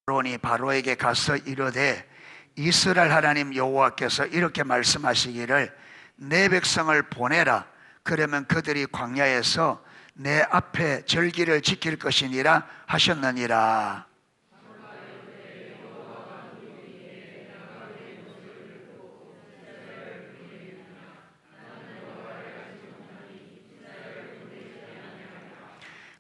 아론이 바로에게 가서 이르되 이스라엘 하나님 여호와께서 이렇게 말씀하시기를 내 백성을 보내라. 그러면 그들이 광야에서 내 앞에 절기를 지킬 것이니라 하셨느니라.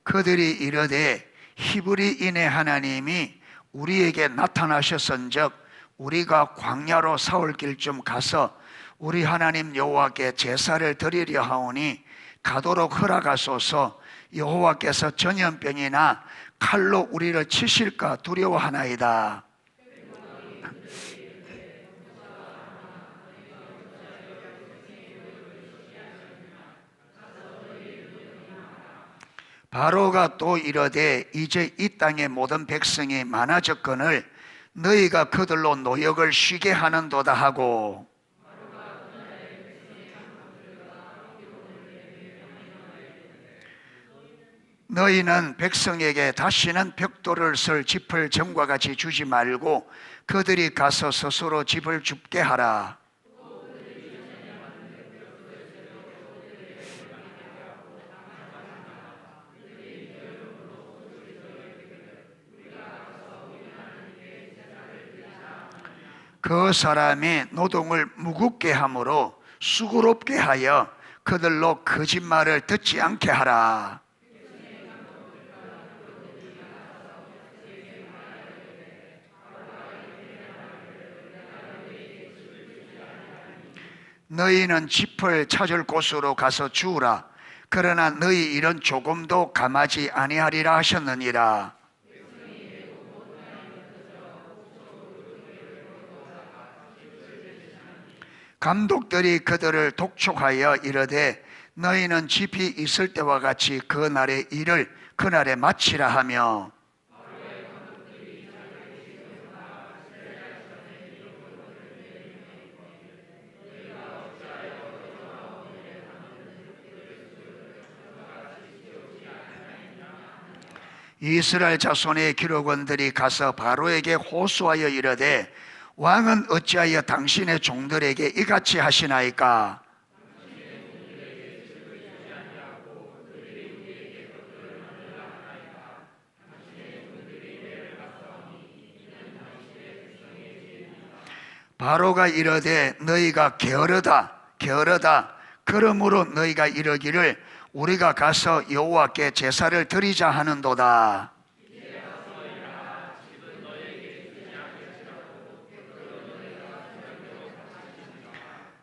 그들이 이르되 히브리인의 하나님이 우리에게 나타나셨은즉 우리가 광야로 사울 길쯤 가서 우리 하나님 여호와께 제사를 드리려 하오니 가도록 허락하소서. 여호와께서 전염병이나 칼로 우리를 치실까 두려워하나이다. 바로가 또 이르되 이제 이 땅의 모든 백성이 많아졌거늘 너희가 그들로 노역을 쉬게 하는도다 하고, 너희는 백성에게 다시는 벽돌을 쓸 짚을 전과 같이 주지 말고 그들이 가서 스스로 짚을 줍게 하라. 그 사람이 노동을 무겁게 함으로 수고롭게 하여 그들로 거짓말을 듣지 않게 하라. 너희는 짚을 찾을 곳으로 가서 주우라. 그러나 너희 일은 조금도 감하지 아니하리라 하셨느니라. 감독들이 그들을 독촉하여 이르되 너희는 짚이 있을 때와 같이 그 날의 일을 그날에 마치라 하며, 이스라엘 자손의 기록원들이 가서 바로에게 호소하여 이르되 왕은 어찌하여 당신의 종들에게 이같이 하시나이까? 바로가 이르되 너희가 게으르다 게으르다. 그러므로 너희가 이르기를 우리가 가서 여호와께 제사를 드리자 하는도다.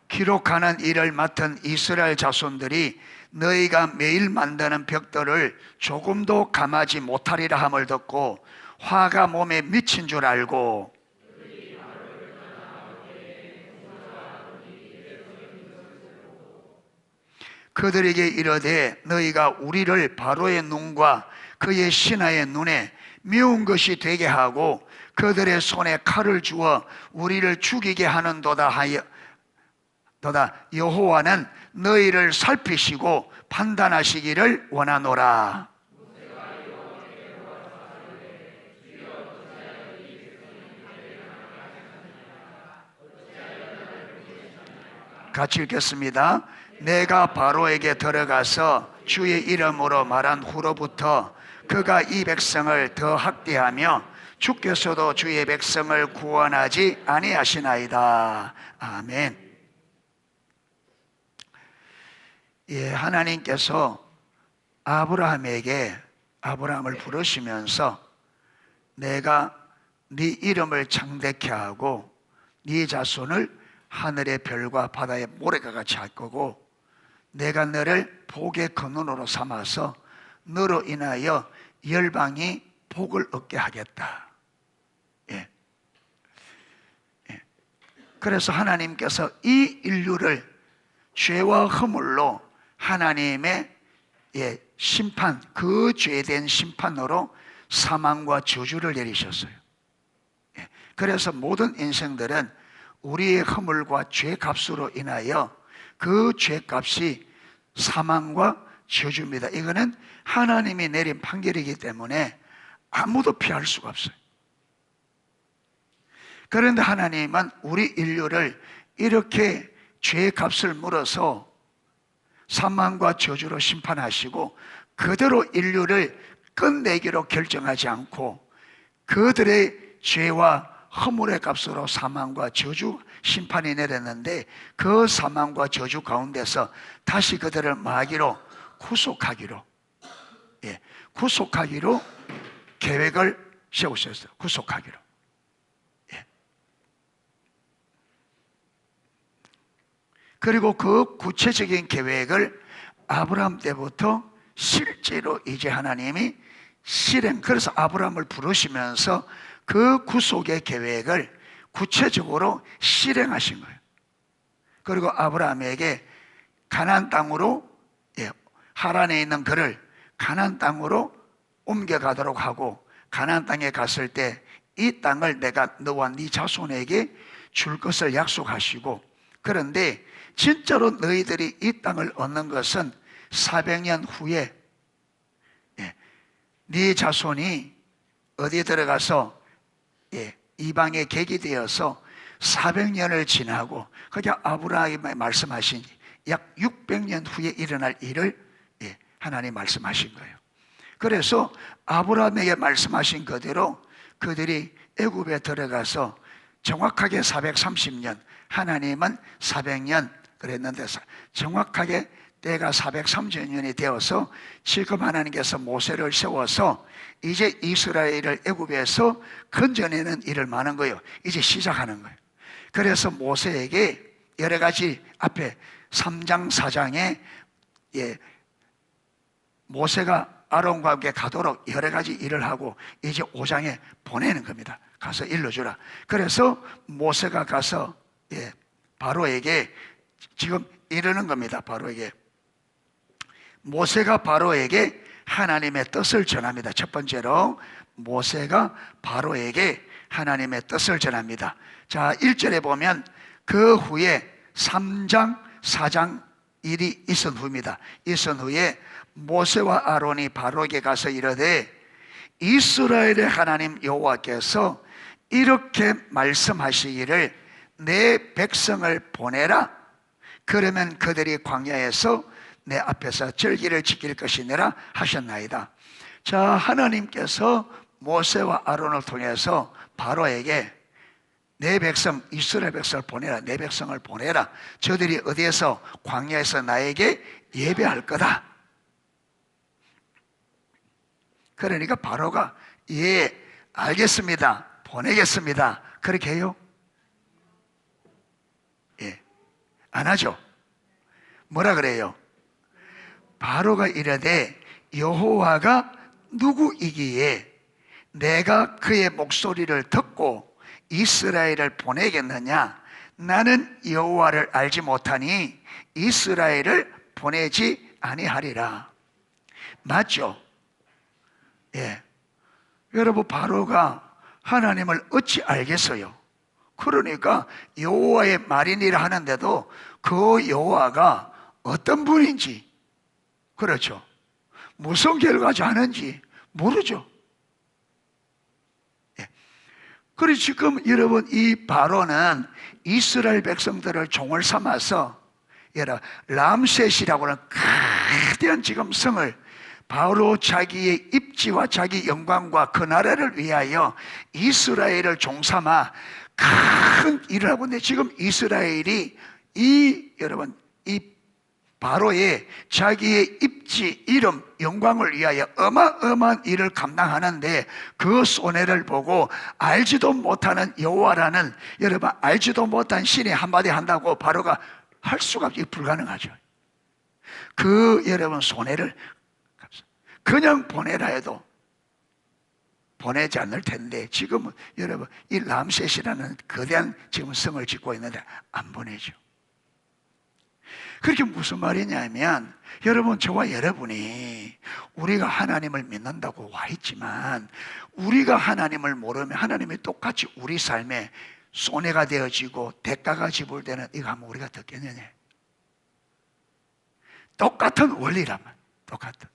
기록하는 일을 맡은 이스라엘 자손들이 너희가 매일 만드는 벽돌을 조금도 감하지 못하리라 함을 듣고 화가 몸에 미친 줄 알고, 그들에게 이르되 너희가 우리를 바로의 눈과 그의 신하의 눈에 미운 것이 되게 하고 그들의 손에 칼을 주어 우리를 죽이게 하는도다 하여 여호와는 너희를 살피시고 판단하시기를 원하노라. 같이 읽겠습니다. 내가 바로에게 들어가서 주의 이름으로 말한 후로부터 그가 이 백성을 더 학대하며 주께서도 주의 백성을 구원하지 아니하시나이다. 아멘. 예, 하나님께서 아브라함을 부르시면서 내가 네 이름을 창대케 하고 네 자손을 하늘의 별과 바다의 모래가 같이 할 거고 내가 너를 복의 근원으로 삼아서 너로 인하여 열방이 복을 얻게 하겠다. 예. 예. 그래서 하나님께서 이 인류를 죄와 허물로 하나님의 심판, 그 죄된 심판으로 사망과 저주를 내리셨어요. 예. 그래서 모든 인생들은 우리의 허물과 죄값으로 인하여 그 죄값이 사망과 저주입니다. 이거는 하나님이 내린 판결이기 때문에 아무도 피할 수가 없어요. 그런데 하나님은 우리 인류를 이렇게 죄의 값을 물어서 사망과 저주로 심판하시고 그대로 인류를 끝내기로 결정하지 않고 그들의 죄와 허물의 값으로 사망과 저주 심판이 내렸는데 그 사망과 저주 가운데서 다시 그들을 마귀로 구속하기로, 구속하기로 계획을 세우셨어요. 구속하기로. 그리고 그 구체적인 계획을 아브라함 때부터 실제로 이제 하나님이 그래서 아브라함을 부르시면서 그 구속의 계획을 구체적으로 실행하신 거예요. 그리고 아브라함에게 가나안 땅으로, 하란에 있는 그를 가나안 땅으로 옮겨가도록 하고, 가나안 땅에 갔을 때 이 땅을 내가 너와 네 자손에게 줄 것을 약속하시고, 그런데 진짜로 너희들이 이 땅을 얻는 것은 400년 후에 네 자손이 어디에 들어가서 이방의 객이 되어서 400년을 지나고, 그게 아브라함이 말씀하신 약 600년 후에 일어날 일을 하나님 말씀하신 거예요. 그래서 아브라함에게 말씀하신 그대로 그들이 애굽에 들어가서 정확하게 430년, 하나님은 400년 그랬는데 정확하게 때가 430년이 되어서 지금 하나님께서 모세를 세워서 이제 이스라엘을 애굽에서 건져내는 일을 많은 거예요. 이제 시작하는 거예요. 그래서 모세에게 여러 가지 앞에 3장 4장에 모세가 아론과 함께 가도록 여러 가지 일을 하고 이제 5장에 보내는 겁니다. 가서 일러주라. 그래서 모세가 가서 바로에게 지금 이러는 겁니다. 바로에게 모세가 바로에게 하나님의 뜻을 전합니다. 첫 번째로 모세가 바로에게 하나님의 뜻을 전합니다. 자, 1절에 보면 그 후에 3장 4장 일이 있은 후입니다. 있은 후에 모세와 아론이 바로에게 가서 이르되 이스라엘의 하나님 여호와께서 이렇게 말씀하시기를 내 백성을 보내라. 그러면 그들이 광야에서 내 앞에서 절기를 지킬 것이니라 하셨나이다. 자, 하나님께서 모세와 아론을 통해서 바로에게 내 백성 이스라엘 백성을 보내라. 내 백성을 보내라. 저들이 어디에서 광야에서 나에게 예배할 거다. 그러니까 바로가 알겠습니다. 보내겠습니다. 그렇게 해요? 안 하죠. 뭐라 그래요? 바로가 이르되 여호와가 누구이기에 내가 그의 목소리를 듣고 이스라엘을 보내겠느냐? 나는 여호와를 알지 못하니 이스라엘을 보내지 아니하리라. 맞죠? 여러분, 바로가 하나님을 어찌 알겠어요? 그러니까 여호와의 말이니라 하는데도 그 여호와가 어떤 분인지, 그렇죠, 무슨 결과지 하는지 모르죠. 그래서 지금 여러분, 이 바로는 이스라엘 백성들을 종을 삼아서 람셋이라고 하는 거대한 지금 성을 바로 자기의 입지와 자기 영광과 그 나라를 위하여 이스라엘을 종삼아 큰 일을 하고 있는데, 지금 이스라엘이 여러분 이 바로의 자기의 입지, 이름, 영광을 위하여 어마어마한 일을 감당하는데 그 손해를 보고 알지도 못하는 여호와라는, 여러분 알지도 못한 신이 한마디 한다고 바로가 할 수가 없이 불가능하죠. 그 여러분 손해를 그냥 보내라 해도 보내지 않을 텐데 지금은 여러분 이 람셋이라는 거대한 지금 성을 짓고 있는데 안 보내죠. 그렇게 무슨 말이냐면, 여러분 저와 여러분이 우리가 하나님을 믿는다고 와 있지만 우리가 하나님을 모르면 하나님이 똑같이 우리 삶에 손해가 되어지고 대가가 지불되는 이거 하면 우리가 듣겠느냐? 똑같은 원리라면 똑같은.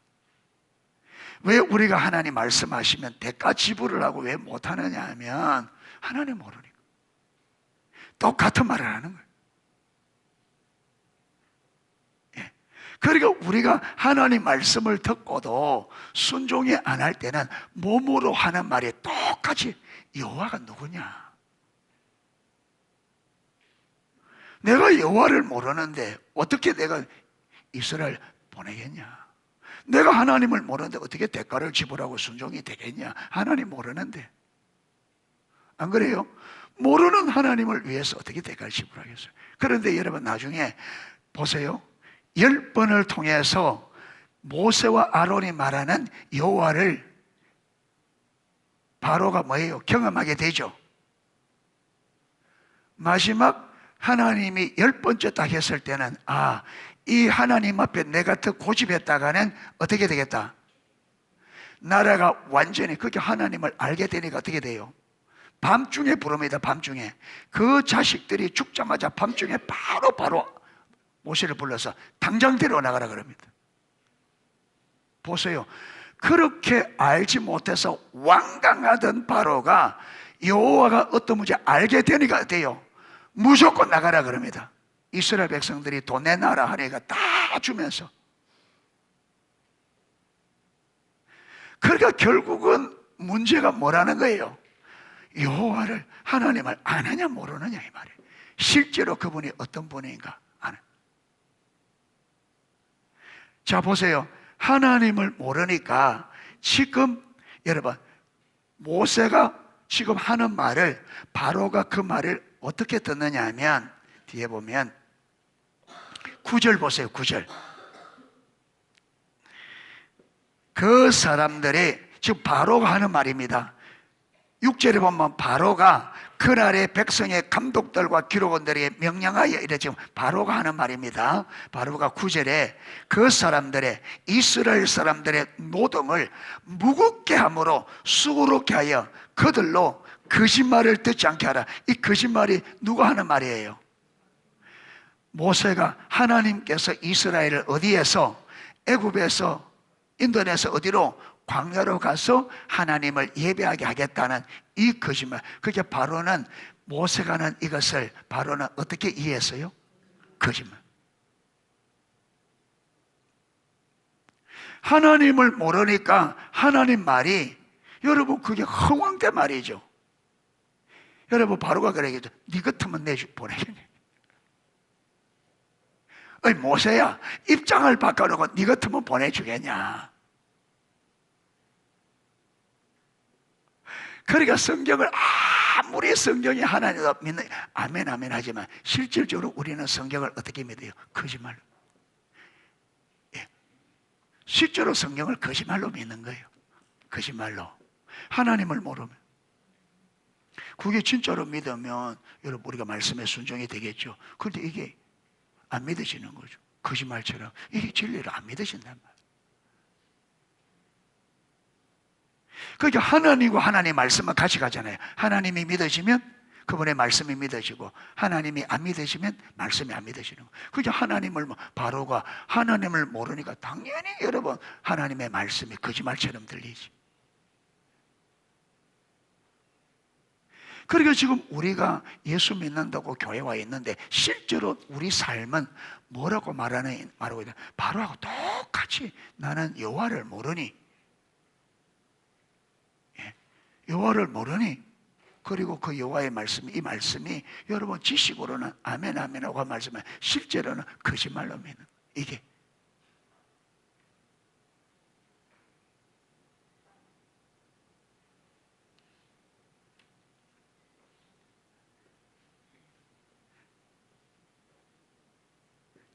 왜 우리가 하나님 말씀하시면 대가 지불을 하고 왜 못하느냐 하면 하나님 모르니까. 똑같은 말을 하는 거예요. 예. 그러니까 우리가 하나님 말씀을 듣고도 순종이 안 할 때는 몸으로 하는 말이 똑같이 여호와가 누구냐? 내가 여호와를 모르는데 어떻게 내가 이스라엘 보내겠냐? 내가 하나님을 모르는데 어떻게 대가를 지불하고 순종이 되겠냐? 하나님 모르는데. 안 그래요? 모르는 하나님을 위해서 어떻게 대가를 지불하겠어요? 그런데 여러분 나중에 보세요. 10번을 통해서 모세와 아론이 말하는 여호와를 바로가 뭐예요? 경험하게 되죠. 마지막 하나님이 10번째 딱 했을 때는 이 하나님 앞에 내가 더 고집했다가는 어떻게 되겠다? 나라가 완전히 그렇게 하나님을 알게 되니까 어떻게 돼요? 밤중에 부릅니다. 밤중에 그 자식들이 죽자마자 밤중에 바로 모세를 불러서 당장 데려나가라 그럽니다. 보세요. 그렇게 알지 못해서 완강하던 바로가 여호와가 어떤 문제 알게 되니까 어때요? 무조건 나가라 그럽니다. 이스라엘 백성들이 돈 내놔라 하니까 다 주면서. 그러니까 결국은 문제가 뭐라는 거예요? 여호와를 하나님을 아느냐 모르느냐 이 말이에요. 실제로 그분이 어떤 분인가 아는. 자 보세요. 하나님을 모르니까 지금 여러분 모세가 지금 하는 말을 바로가 그 말을 어떻게 듣느냐 하면 뒤에 보면 9절 보세요. 9절. 그 사람들이 지금 바로가 하는 말입니다. 6절에 보면 바로가 그날의 백성의 감독들과 기록원들에게 명령하여 이래 지금 바로가 하는 말입니다. 바로가 9절에 그 사람들의 이스라엘 사람들의 노동을 무겁게 함으로 수고롭게 하여 그들로 거짓말을 듣지 않게 하라. 이 거짓말이 누가 하는 말이에요? 모세가 하나님께서 이스라엘을 어디에서 애굽에서 인도에서 어디로 광야로 가서 하나님을 예배하게 하겠다는 이 거짓말. 그게 바로는 모세가 하는 이것을 바로는 어떻게 이해했어요? 거짓말. 하나님을 모르니까 하나님 말이 여러분 그게 허황된 말이죠. 여러분 바로가 그러겠죠. 네 같으면 내 보내겠네. 어이 모세야 입장을 바꿔놓고 네 같으면 보내주겠냐. 그러니까 성경을 아무리 성경이 하나님을 믿는 아멘 아멘 하지만 실질적으로 우리는 성경을 어떻게 믿어요? 거짓말로. 예. 실제로 성경을 거짓말로 믿는 거예요. 거짓말로. 하나님을 모르면. 그게 진짜로 믿으면 여러분 우리가 말씀에 순종이 되겠죠. 그런데 이게 안 믿어지는 거죠. 거짓말처럼 이게 진리를 안 믿어진단 말이에요. 그러니까 하나님과 하나님의 말씀은 같이 가잖아요. 하나님이 믿어지면 그분의 말씀이 믿어지고 하나님이 안 믿어지면 말씀이 안 믿어지는 거예요. 그러니까 하나님을 바로가 하나님을 모르니까 당연히 여러분 하나님의 말씀이 거짓말처럼 들리지. 그러니까 지금 우리가 예수 믿는다고 교회 와 있는데 실제로 우리 삶은 뭐라고 말하고 있냐? 바로하고 똑같이 나는 여호와를 모르니, 여호와를 모르니, 그리고 그 여호와의 말씀, 이 말씀이 여러분 지식으로는 아멘 아멘 하고 말씀은 실제로는 거짓말로 믿는 이게.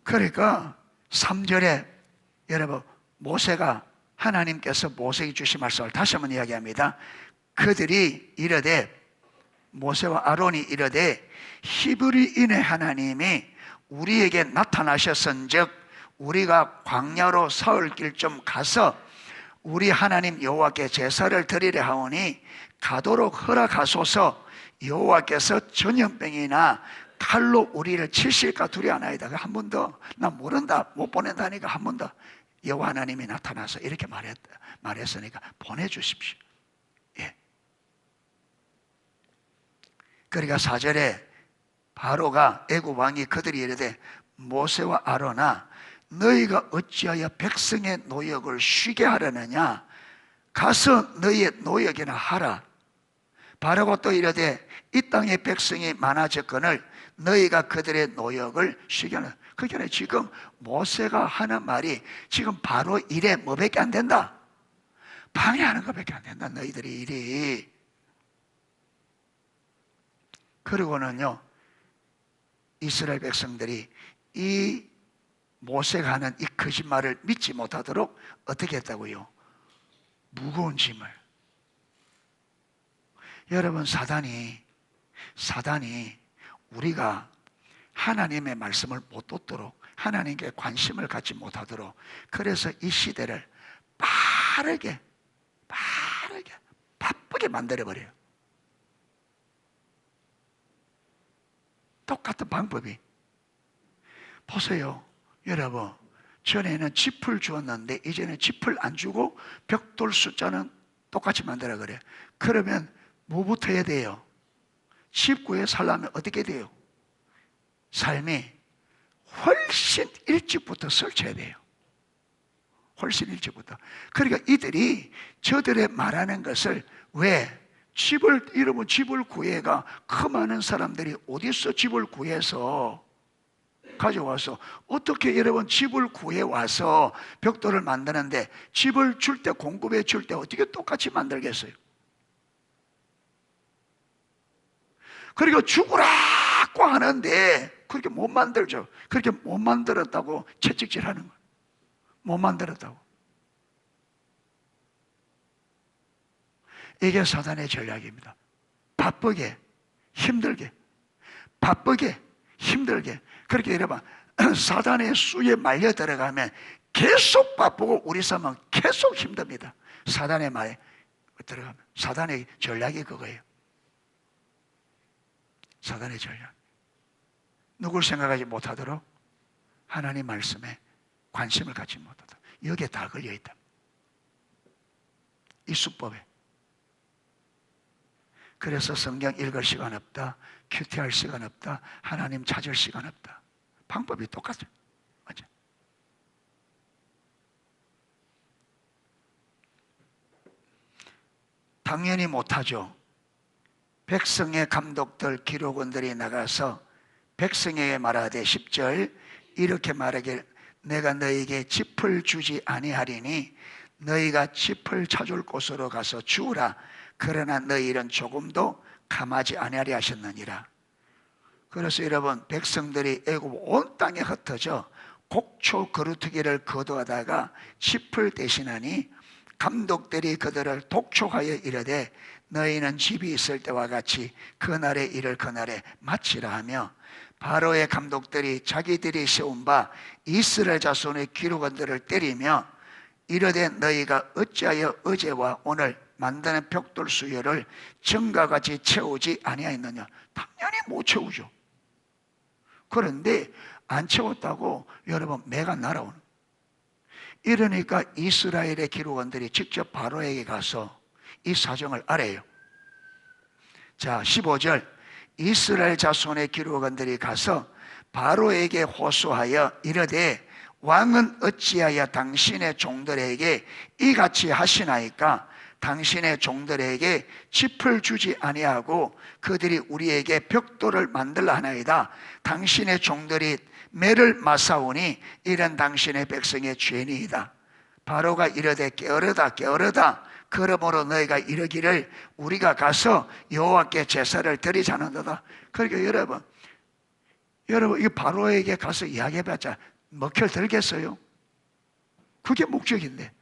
그러니까 3절에 여러분 모세가 하나님께서 모세에게 주신 말씀을 다시 한번 이야기합니다. 그들이 이르되 모세와 아론이 이르되 히브리인의 하나님이 우리에게 나타나셨은즉 우리가 광야로 사흘 길 좀 가서 우리 하나님 여호와께 제사를 드리려 하오니 가도록 허락하소서. 여호와께서 전염병이나 칼로 우리를 치실까 두려워하나이다. 한 번 더 나 모른다 못 보낸다니까 한 번 더 여호와 하나님이 나타나서 이렇게 말했으니까 보내주십시오. 예. 그러니까 4절에 바로가 애굽 왕이 그들이 이르되 모세와 아론아 너희가 어찌하여 백성의 노역을 쉬게 하려느냐 가서 너희의 노역이나 하라. 바로가 또 이르되 이 땅의 백성이 많아졌거늘 너희가 그들의 노역을 쉬게 하라. 그러니까 지금 모세가 하는 말이 지금 바로 일에 뭐밖에 안 된다? 방해하는 것밖에 안 된다. 너희들이 일이. 그리고는요 이스라엘 백성들이 이 모세가 하는 이 거짓말을 믿지 못하도록 어떻게 했다고요? 무거운 짐을. 여러분 사단이 우리가 하나님의 말씀을 못 듣도록 하나님께 관심을 갖지 못하도록 그래서 이 시대를 바쁘게 만들어버려요. 똑같은 방법이. 보세요 여러분, 전에는 짚을 주었는데 이제는 짚을 안 주고 벽돌 숫자는 똑같이 만들어 그래. 그러면 뭐부터 해야 돼요? 집 구해 살려면 어떻게 돼요? 삶이 훨씬 일찍부터 설쳐야 돼요. 훨씬 일찍부터. 그러니까 이들이 저들의 말하는 것을 왜 이러면 집을 구해가 그 많은 사람들이 어디서 집을 구해서 가져와서 어떻게 여러분 집을 구해와서 벽돌을 만드는데 집을 줄 때 공급해 줄 때 어떻게 똑같이 만들겠어요? 그러니까 죽으라고 하는데 그렇게 못 만들죠. 그렇게 못 만들었다고 채찍질하는 거예요. 못 만들었다고. 이게 사단의 전략입니다. 바쁘게 힘들게 그렇게 여러분 사단의 수에 말려 들어가면 계속 바쁘고 우리 삶은 계속 힘듭니다. 사단의 말에 들어가면 사단의 전략이 그거예요. 사단의 전략. 누굴 생각하지 못하도록 하나님 말씀에 관심을 갖지 못하도록 여기에 다 걸려있다. 이 수법에. 그래서 성경 읽을 시간 없다, 큐티할 시간 없다, 하나님 찾을 시간 없다. 방법이 똑같아요. 맞아. 당연히 못하죠. 백성의 감독들, 기록원들이 나가서 백성에게 말하되 10절 이렇게 말하길 내가 너에게 짚을 주지 아니하리니 너희가 짚을 찾을 곳으로 가서 주우라. 그러나 너희는 조금도 감하지 아니하리 하셨느니라. 그래서 여러분 백성들이 애굽 온 땅에 흩어져 곡초 거루트기를 거두하다가 짚을 대신하니 감독들이 그들을 독촉하여 이르되 너희는 집이 있을 때와 같이 그날의 일을 그날에 마치라 하며 바로의 감독들이 자기들이 세운 바 이스라엘 자손의 기록원들을 때리며 이르되 너희가 어찌하여 어제와 오늘 만드는 벽돌 수요를 전과 같이 채우지 아니하였느냐. 당연히 못 채우죠. 그런데 안 채웠다고 여러분 매가 날아오는. 이러니까 이스라엘의 기록원들이 직접 바로에게 가서 이 사정을 알아요. 자 15절 이스라엘 자손의 기록원들이 가서 바로에게 호소하여 이르되 왕은 어찌하여 당신의 종들에게 이같이 하시나이까. 당신의 종들에게 짚을 주지 아니하고 그들이 우리에게 벽돌을 만들라 하나이다. 당신의 종들이 매를 마사오니 이런 당신의 백성의 죄니이다. 바로가 이르되 게으르다 그러므로 너희가 이르기를 우리가 가서 여호와께 제사를 드리자는도다. 그러니까 여러분 이 바로에게 가서 이야기해봤자 먹힐 들겠어요? 그게 목적인데.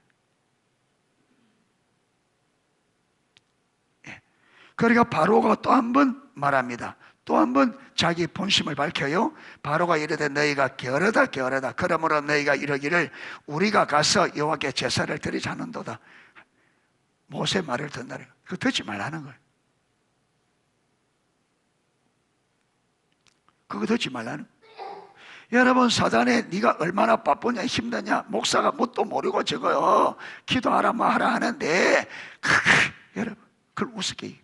그러니까 바로가 또 한 번 말합니다. 또 한 번 자기 본심을 밝혀요. 바로가 이르되 너희가 게으르다 그러므로 너희가 이르기를 우리가 가서 여호와께 제사를 드리자는도다. 모세 말을 듣는다. 그거 듣지 말라는 거예요. 그거 듣지 말라는 거예요. 여러분 사단에 네가 얼마나 바쁘냐 힘드냐 목사가 뭣도 모르고 저거 기도하라 뭐 하라 하는데 여러분 그걸 우습게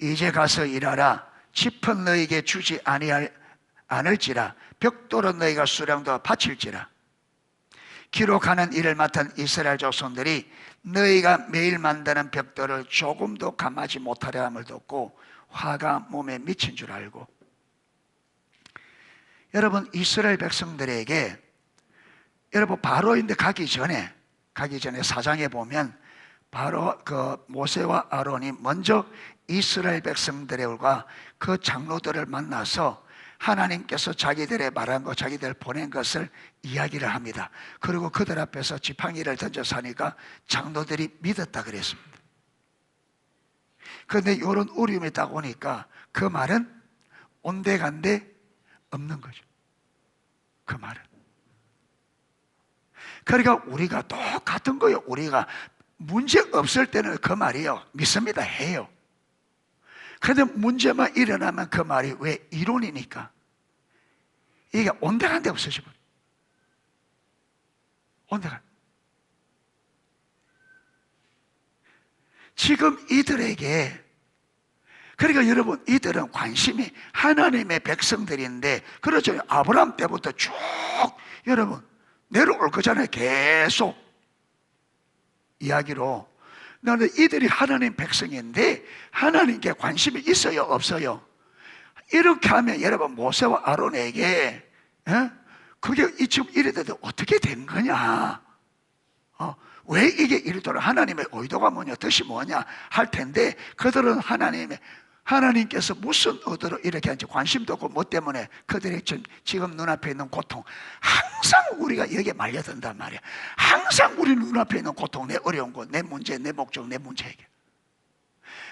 이제 가서 일하라. 짚은 너에게 주지 않을지라. 벽돌은 너희가 수량도 바칠지라. 기록하는 일을 맡은 이스라엘 자손들이 너희가 매일 만드는 벽돌을 조금도 감하지 못하려 함을 듣고 화가 몸에 미친 줄 알고. 여러분, 이스라엘 백성들에게, 여러분 바로인데 가기 전에 사장에 보면 바로 그 모세와 아론이 먼저 이스라엘 백성들과 그 장로들을 만나서 하나님께서 자기들의 말한 것, 자기들 보낸 것을 이야기를 합니다. 그리고 그들 앞에서 지팡이를 던져서 하니까 장로들이 믿었다 그랬습니다. 그런데 이런 어려움이 딱 오니까 그 말은 온데간데 없는 거죠. 그 말은. 그러니까 우리가 똑같은 거예요. 우리가 문제 없을 때는 그 말이요, 믿습니다, 해요. 그런데 문제만 일어나면 그 말이 왜 이론이니까 이게 온데간데 없어져 버려요. 온데간데. 지금 이들에게, 그러니까 여러분, 이들은 관심이 하나님의 백성들인데, 그렇죠. 아브라함 때부터 쭉 여러분 내려올 거잖아요. 계속 이야기로. 나는 이들이 하나님 백성인데 하나님께 관심이 있어요, 없어요? 이렇게 하면 여러분 모세와 아론에게 그게 지금 이래도 어떻게 된 거냐, 왜 이게 이리도록 하나님의 의도가 뭐냐, 뜻이 뭐냐 할 텐데, 그들은 하나님께서 무슨 의도로 이렇게 하는지 관심도 없고, 뭐 때문에 그들의 지금 눈앞에 있는 고통, 항상 우리가 여기에 말려든단 말이야. 항상 우리 눈앞에 있는 고통, 내 어려운 것, 내 문제, 내 목적, 내 문제 해결.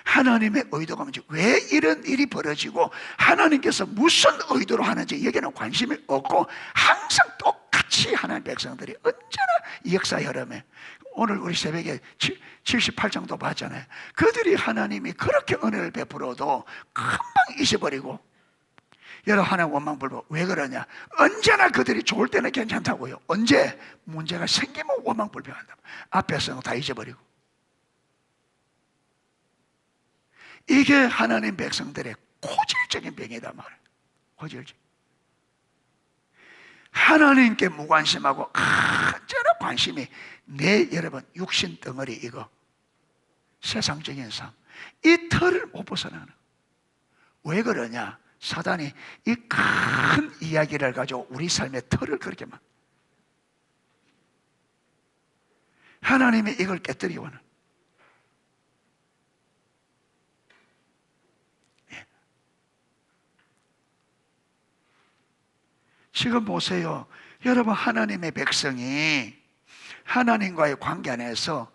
하나님의 의도가 뭔지, 왜 이런 일이 벌어지고 하나님께서 무슨 의도로 하는지 여기에는 관심이 없고, 항상 똑같이 하나님 백성들이 언제나 이 역사 흐름에, 오늘 우리 새벽에 78장도 봤잖아요. 그들이 하나님이 그렇게 은혜를 베풀어도 금방 잊어버리고, 여러분 하나님 원망불복. 왜 그러냐? 언제나 그들이 좋을 때는 괜찮다고요. 언제 문제가 생기면 원망불복한다. 앞에서는 다 잊어버리고. 이게 하나님 백성들의 고질적인 병이다 말이에요. 고질적. 하나님께 무관심하고 언제나 관심이 여러분 육신 덩어리, 이거 세상적인 삶, 이 틀을 못 벗어나는. 왜 그러냐? 사단이 이 큰 이야기를 가지고 우리 삶의 틀을 그렇게 막, 하나님이 이걸 깨뜨리고 는. 지금 보세요. 여러분, 하나님의 백성이 하나님과의 관계 안에서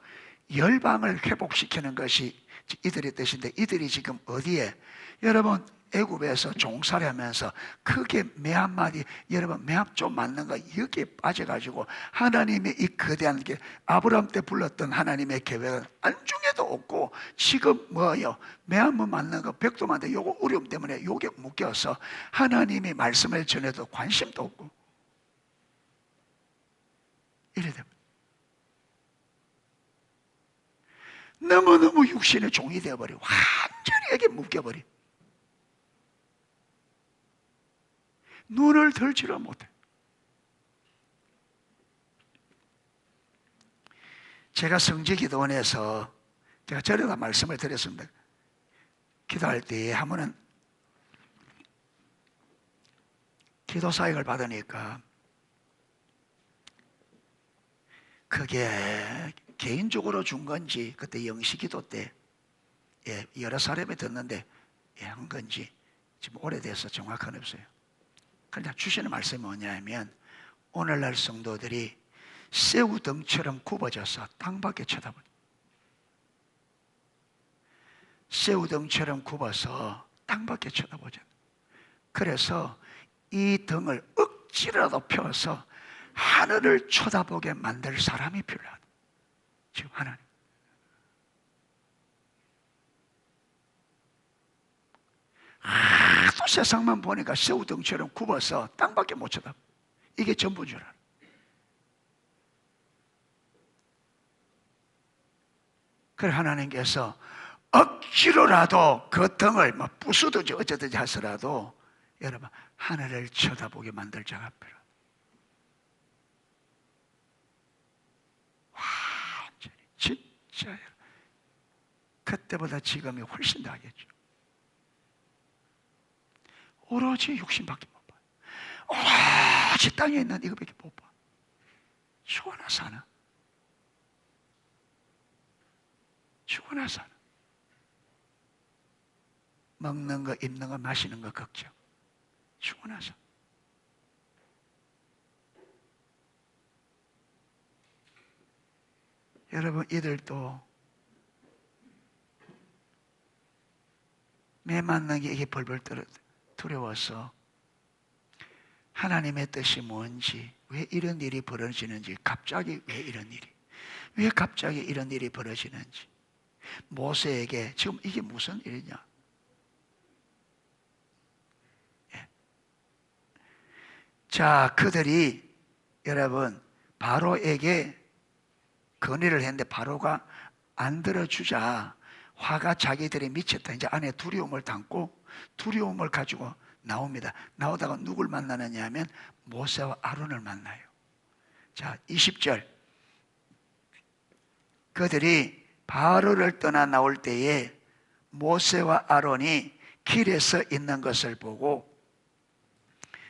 열방을 회복시키는 것이 이들의 뜻인데, 이들이 지금 어디에, 여러분 애굽에서 종살이 하면서 크게 매 한마디, 여러분 매 한 좀 맞는 거 여기에 빠져가지고 하나님의 이 거대한 게, 아브라함 때 불렀던 하나님의 계획은 안중에도 없고, 지금 뭐요, 매 한 번 맞는 거 100도 만데 요거 어려움 때문에 요게 묶여서 하나님이 말씀을 전해도 관심도 없고 이래 됩니다. 너무너무 육신의 종이 되어버리고 완전히 여기 묶여버려. 눈을 들지를 못해. 제가 성지기도원에서 제가 전에도 말씀을 드렸습니다. 기도할 때 하면은 기도 사역을 받으니까 그게 개인적으로 준 건지, 그때 영시기도 때 여러 사람이 듣는데 한 건지 지금 오래돼서 정확한 없어요. 그러니까 주시는 말씀이 뭐냐면, 오늘날 성도들이 새우등처럼 굽어져서 땅밖에 쳐다보죠. 새우등처럼 굽어서 땅밖에 쳐다보죠. 그래서 이 등을 억지라도 펴서 하늘을 쳐다보게 만들 사람이 필요하다. 지금 하나님. 하도 세상만 보니까 새우등처럼 굽어서 땅밖에 못 쳐다봐. 이게 전부인 줄 알아. 그래 하나님께서 억지로라도 그 등을 막 부수든지 어쩌든지 하서라도 여러분 하늘을 쳐다보게 만들 자가 필요. 완전히 진짜 그때보다 지금이 훨씬 나겠죠. 오로지 육신밖에 못 봐요. 오로지 땅에 있는 이거밖에 못 봐. 죽어나 사나? 죽어나 사나? 먹는 거, 입는 거, 마시는 거 걱정. 죽어나 사. 여러분, 이들도 매 맞는 게 이게 벌벌 떨어 두려워서 하나님의 뜻이 뭔지, 왜 이런 일이 벌어지는지, 갑자기 왜 이런 일이, 왜 갑자기 이런 일이 벌어지는지, 모세에게 지금 이게 무슨 일이냐? 예. 자, 그들이 여러분 바로에게 건의를 했는데 바로가 안 들어주자 화가 자기들이 미쳤다. 이제 안에 두려움을 담고 두려움을 가지고 나옵니다. 나오다가 누굴 만나느냐 하면 모세와 아론을 만나요. 자, 20절. 그들이 바로를 떠나 나올 때에 모세와 아론이 길에서 있는 것을 보고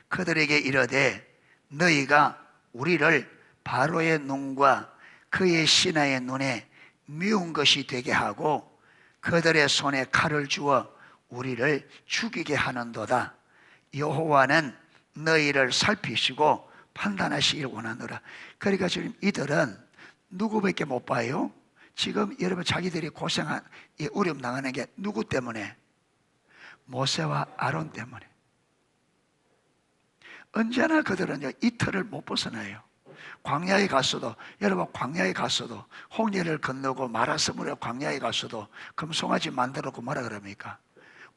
그들에게 이르되 너희가 우리를 바로의 눈과 그의 신하의 눈에 미운 것이 되게 하고 그들의 손에 칼을 주어 우리를 죽이게 하는도다. 여호와는 너희를 살피시고 판단하시길 원하노라. 그러니까 지금 이들은 누구밖에 못 봐요? 지금 여러분 자기들이 고생한 이 어려움 당하는 게 누구 때문에? 모세와 아론 때문에. 언제나 그들은 이틀을 못 벗어나요. 광야에 갔어도, 여러분 광야에 갔어도 홍해를 건너고 마라스물에 광야에 갔어도 금송아지 만들었고 뭐라 그럽니까?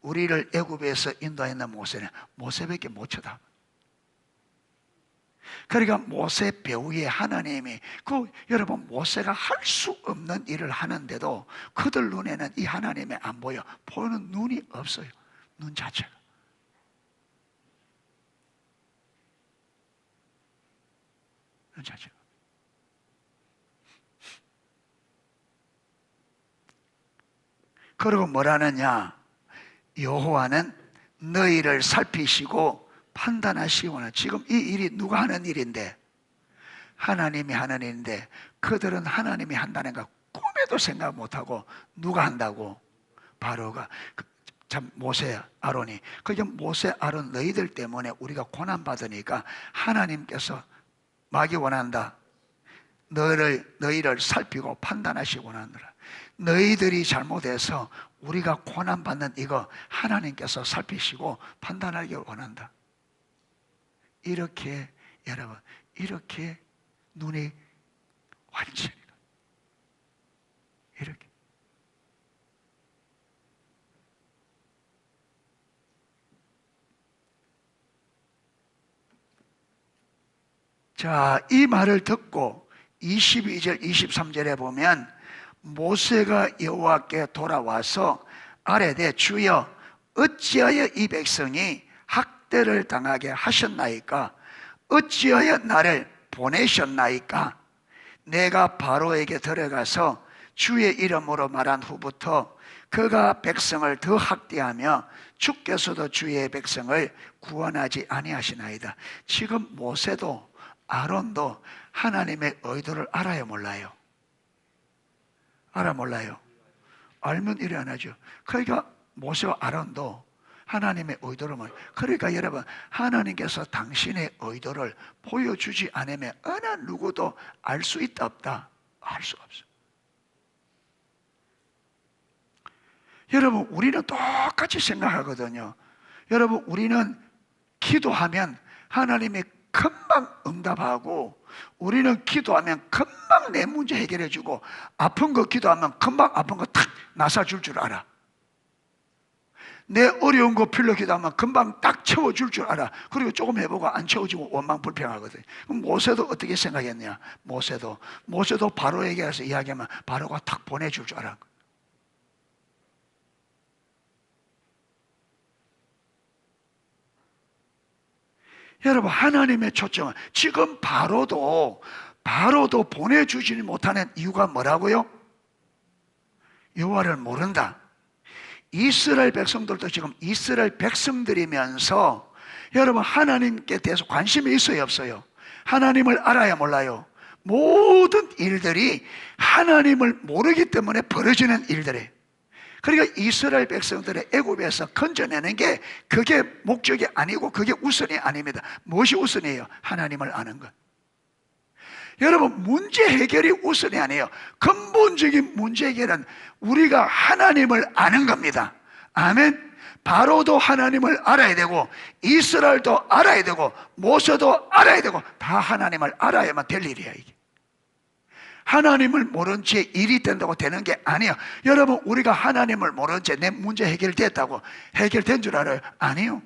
우리를 애굽에서 인도했는 모세는 모세밖에 못 쳐다. 그러니까 모세 배후에 하나님이 여러분 모세가 할 수 없는 일을 하는데도 그들 눈에는 이 하나님이 안 보여. 보는 눈이 없어요. 눈 자체가. 눈 자체가. 그리고 뭐라느냐? 여호와는 너희를 살피시고 판단하시거나. 지금 이 일이 누가 하는 일인데? 하나님이 하는 일인데 그들은 하나님이 한다는 거 꿈에도 생각 못하고 누가 한다고? 바로가. 참 모세 아론이. 그게 모세 아론 너희들 때문에 우리가 고난받으니까 하나님께서 마귀 원한다. 너희를 살피고 판단하시기 원하노라. 너희들이 잘못해서 우리가 고난받는 이거 하나님께서 살피시고 판단하기 원한다. 이렇게 여러분 이렇게 눈이 완전히 이렇게. 자, 이 말을 듣고 22절 23절에 보면 모세가 여호와께 돌아와서 아뢰되 주여 어찌하여 이 백성이 학대를 당하게 하셨나이까? 어찌하여 나를 보내셨나이까? 내가 바로에게 들어가서 주의 이름으로 말한 후부터 그가 백성을 더 학대하며 주께서도 주의 백성을 구원하지 아니하시나이다. 지금 모세도 아론도 하나님의 의도를 알아요, 몰라요? 알아, 몰라요? 알면 이래 안 하죠. 그러니까 모세와 아론도 하나님의 의도를 몰라요. 그러니까 여러분 하나님께서 당신의 의도를 보여주지 않으면 어느 누구도 알 수 있다 없다? 알 수가 없어요. 여러분 우리는 똑같이 생각하거든요. 여러분 우리는 기도하면 하나님이 금방 응답하고 우리는 기도하면 금방 내 문제 해결해 주고 아픈 거 기도하면 금방 아픈 거 탁 나사줄 줄 알아. 내 어려운 거 필러 기도하면 금방 딱 채워줄 줄 알아. 그리고 조금 해보고 안 채워지고 원망 불평하거든. 그럼 모세도 어떻게 생각했냐? 모세도 바로에게 가서 이야기하면 바로가 탁 보내줄 줄 알아. 여러분, 하나님의 초점은 지금 바로도 보내주지 못하는 이유가 뭐라고요? 여호와를 모른다. 이스라엘 백성들도 지금 이스라엘 백성들이면서 여러분, 하나님께 대해서 관심이 있어요, 없어요? 하나님을 알아야 몰라요? 모든 일들이 하나님을 모르기 때문에 벌어지는 일들이에요. 그러니까 이스라엘 백성들의 애굽에서 건져내는 게 그게 목적이 아니고 그게 우선이 아닙니다. 무엇이 우선이에요? 하나님을 아는 것. 여러분, 문제 해결이 우선이 아니에요. 근본적인 문제 해결은 우리가 하나님을 아는 겁니다. 아멘. 바로도 하나님을 알아야 되고, 이스라엘도 알아야 되고, 모세도 알아야 되고, 다 하나님을 알아야만 될 일이야, 이게. 하나님을 모른 채 일이 된다고 되는 게 아니에요. 여러분, 우리가 하나님을 모른 채 내 문제 해결됐다고 해결된 줄 알아요? 아니요.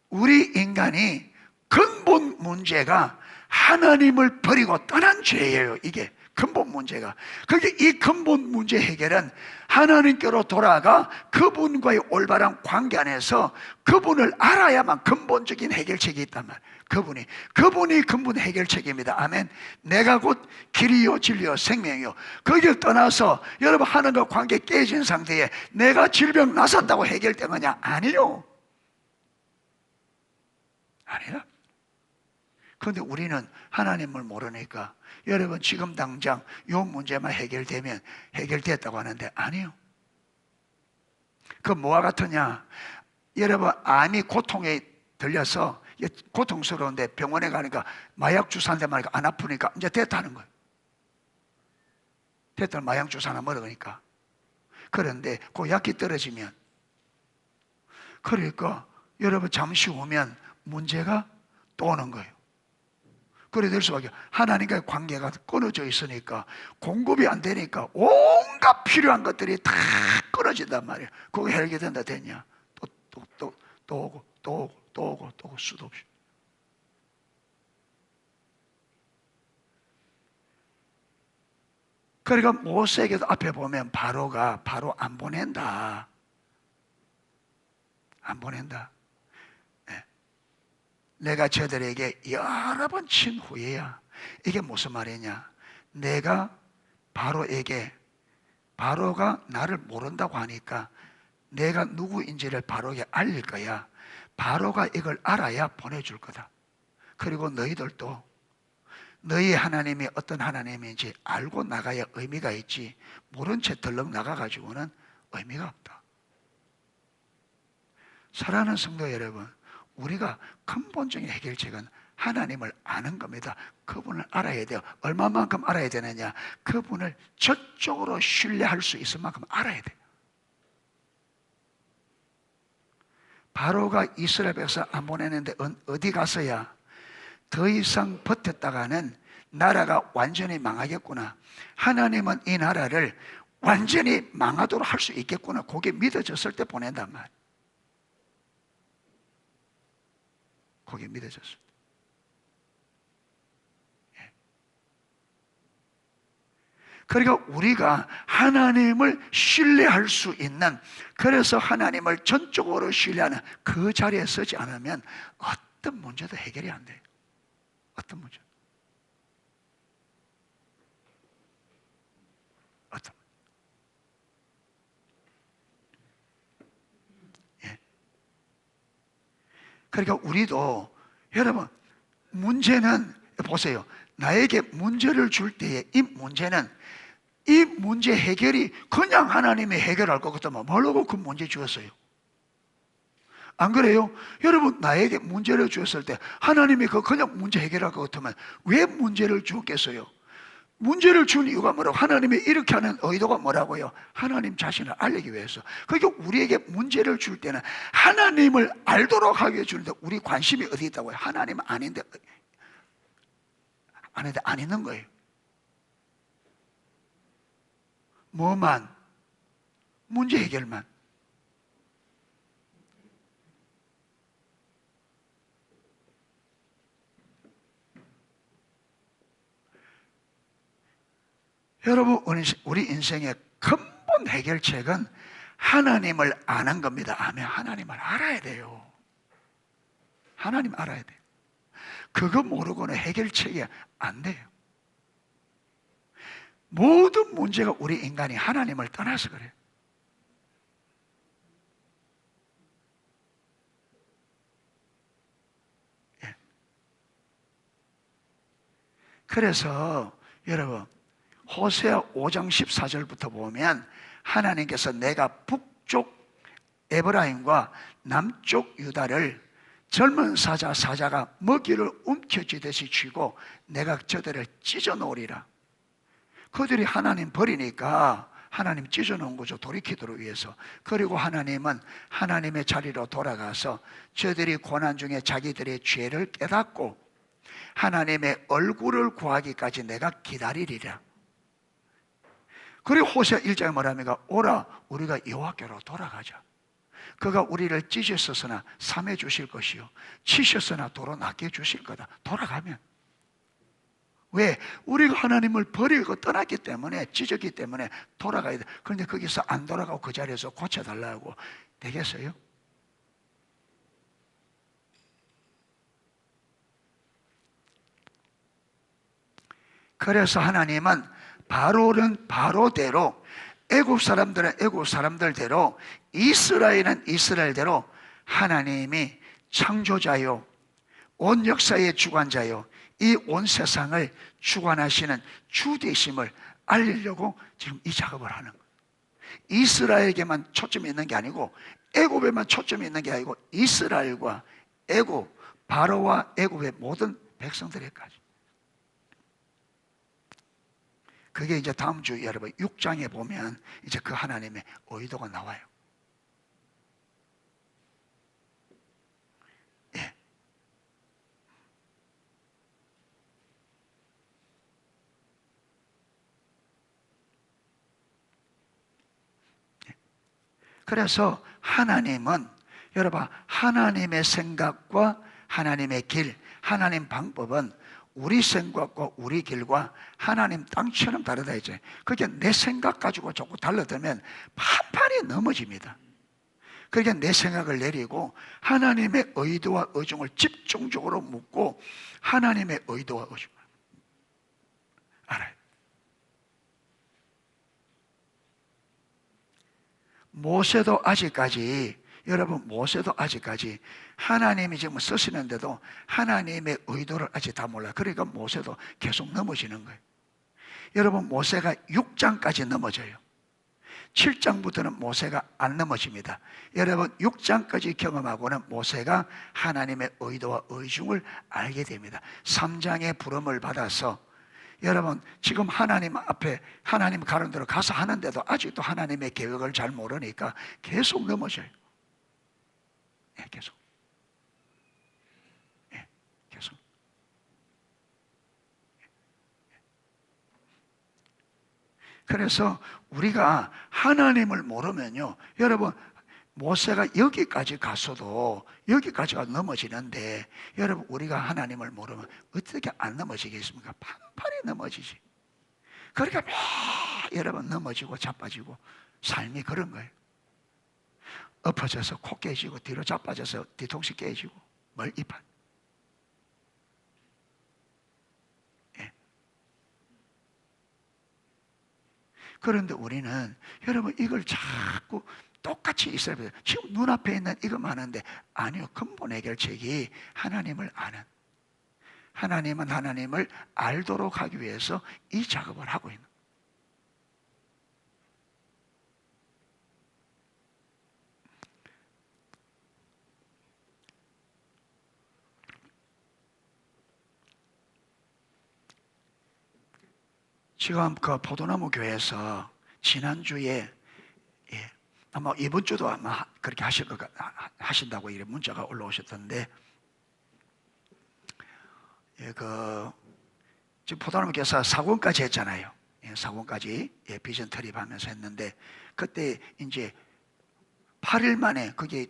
우리 인간이 근본 문제가 하나님을 버리고 떠난 죄예요. 이게 근본 문제가. 그게 이 근본 문제 해결은 하나님께로 돌아가 그분과의 올바른 관계 안에서 그분을 알아야만 근본적인 해결책이 있단 말이에요. 그분이 근본 해결책입니다. 아멘. 내가 곧 길이요 진리요 생명이요. 거기를 떠나서 여러분, 하나님과 관계 깨진 상태에 내가 질병 나섰다고 해결된 거냐? 아니요. 아니라. 그런데 우리는 하나님을 모르니까 여러분, 지금 당장 이 문제만 해결되면 해결됐다고 하는데 아니요. 그 뭐와 같으냐? 여러분, 암이 고통에 들려서 고통스러운데 병원에 가니까 마약 주사 한 대 맞으니까 안 아프니까 이제 됐다는 거예요. 됐다는, 마약 주사 하나 먹으니까. 그런데 그 약이 떨어지면, 그러니까 여러분, 잠시 후면 문제가 또 오는 거예요. 그래 될 수밖에. 하나님과의 관계가 끊어져 있으니까, 공급이 안 되니까 온갖 필요한 것들이 다 끊어진단 말이에요. 그거 해결된다 됐냐? 또 오고 수도 없이. 그러니까 모세에게도 앞에 보면 바로가 바로 안 보낸다. 안 보낸다. 네. 내가 저들에게 여러 번 친 후에야. 이게 무슨 말이냐? 내가 바로에게, 바로가 나를 모른다고 하니까 내가 누구인지를 바로에게 알릴 거야. 바로가 이걸 알아야 보내줄 거다. 그리고 너희들도 너희 하나님이 어떤 하나님인지 알고 나가야 의미가 있지, 모른 채 덜렁 나가가지고는 의미가 없다. 사랑하는 성도 여러분, 우리가 근본적인 해결책은 하나님을 아는 겁니다. 그분을 알아야 돼요. 얼마만큼 알아야 되느냐? 그분을 저쪽으로 신뢰할 수 있을 만큼 알아야 돼요. 바로가 이스라엘 백성 안 보내는데 어디 가서야 더 이상 버텼다가는 나라가 완전히 망하겠구나. 하나님은 이 나라를 완전히 망하도록 할 수 있겠구나. 그게 믿어졌을 때 보낸단 말이에요. 그게 믿어졌을 때. 그러니까 우리가 하나님을 신뢰할 수 있는, 그래서 하나님을 전적으로 신뢰하는 그 자리에 서지 않으면 어떤 문제도 해결이 안 돼요. 어떤 문제? 어떤? 예. 그러니까 우리도 여러분, 문제는 보세요. 나에게 문제를 줄 때에 이 문제는, 이 문제 해결이 그냥 하나님이 해결할 것 같으면 뭐라고 그 문제 주었어요? 안 그래요? 여러분, 나에게 문제를 주었을 때 하나님이 그냥 문제 해결할 것 같으면 왜 문제를 주었겠어요? 문제를 준 이유가 뭐라고? 하나님이 이렇게 하는 의도가 뭐라고요? 하나님 자신을 알리기 위해서. 그러니까 우리에게 문제를 줄 때는 하나님을 알도록 하기 위해 주는데, 우리 관심이 어디 있다고요? 하나님 아닌데 안 있는 거예요. 뭐만? 문제 해결만. 여러분, 우리 인생의 근본 해결책은 하나님을 아는 겁니다. 아멘. 하나님을 알아야 돼요. 하나님 알아야 돼요. 그거 모르고는 해결책이 안 돼요. 모든 문제가 우리 인간이 하나님을 떠나서 그래요. 예. 그래서 여러분 호세아 5장 14절부터 보면 하나님께서 내가 북쪽 에브라임과 남쪽 유다를 젊은 사자가 먹이를 움켜쥐듯이 쥐고 내가 저들을 찢어 놓으리라. 그들이 하나님 버리니까 하나님 찢어 놓은 거죠. 돌이키도록 위해서. 그리고 하나님은 하나님의 자리로 돌아가서 저들이 고난 중에 자기들의 죄를 깨닫고 하나님의 얼굴을 구하기까지 내가 기다리리라. 그리고 호세아 1장에 뭐랍니까? 오라 우리가 여호와께로 돌아가자. 그가 우리를 찢으셨으나 삼해 주실 것이요 치셨으나 도로 낫게 주실 거다. 돌아가면. 왜? 우리가 하나님을 버리고 떠났기 때문에, 찢었기 때문에 돌아가야 돼. 그런데 거기서 안 돌아가고 그 자리에서 고쳐달라고 되겠어요? 그래서 하나님은 바로는 바로대로, 애굽 사람들은 애굽 사람들대로, 이스라엘은 이스라엘대로 하나님이 창조자요 온 역사의 주관자요 이 온 세상을 주관하시는 주 되심을 알리려고 지금 이 작업을 하는 거예요. 이스라엘에게만 초점이 있는 게 아니고 애굽에만 초점이 있는 게 아니고 이스라엘과 애굽, 바로와 애굽의 모든 백성들에까지. 그게 이제 다음 주 여러분 6장에 보면 이제 그 하나님의 의도가 나와요. 예. 그래서 하나님은 여러분 하나님의 생각과 하나님의 길, 하나님 방법은 우리 생각과 우리 길과 하나님 땅처럼 다르다 이제. 그게 내 생각 가지고 자꾸 달라들면 판판이 넘어집니다. 그러니까 내 생각을 내리고 하나님의 의도와 의중을 집중적으로 묻고 하나님의 의도와 의중을 알아요. 모세도 아직까지, 여러분 모세도 아직까지 하나님이 지금 쓰시는데도 하나님의 의도를 아직 다 몰라요. 그러니까 모세도 계속 넘어지는 거예요. 여러분 모세가 6장까지 넘어져요. 7장부터는 모세가 안 넘어집니다. 여러분 6장까지 경험하고는 모세가 하나님의 의도와 의중을 알게 됩니다. 3장의 부름을 받아서 여러분 지금 하나님 앞에 하나님 가는 대로 가서 하는데도 아직도 하나님의 계획을 잘 모르니까 계속 넘어져요. 예, 계속. 예, 계속. 그래서 우리가 하나님을 모르면요, 여러분 모세가 여기까지 갔어도 여기까지가 넘어지는데 여러분 우리가 하나님을 모르면 어떻게 안 넘어지겠습니까? 판판히 넘어지지. 그러니까 여러분 넘어지고 자빠지고 삶이 그런 거예요. 엎어져서 코 깨지고 뒤로 자빠져서 뒤통수 깨지고 멀이판. 예. 그런데 우리는 여러분 이걸 자꾸 똑같이 있어야 돼요. 지금 눈앞에 있는 이것만 하는데 아니요. 근본 해결책이 하나님을 아는, 하나님은 하나님을 알도록 하기 위해서 이 작업을 하고 있는. 지금 그 포도나무 교회에서 지난주에 아마 이번 주도 아마 그렇게 하신다고 이런 문자가 올라오셨던데, 지금 포도나무 교사 사권까지 했잖아요. 사권까지 비전 트립하면서 했는데 그때 이제 8일 만에 그게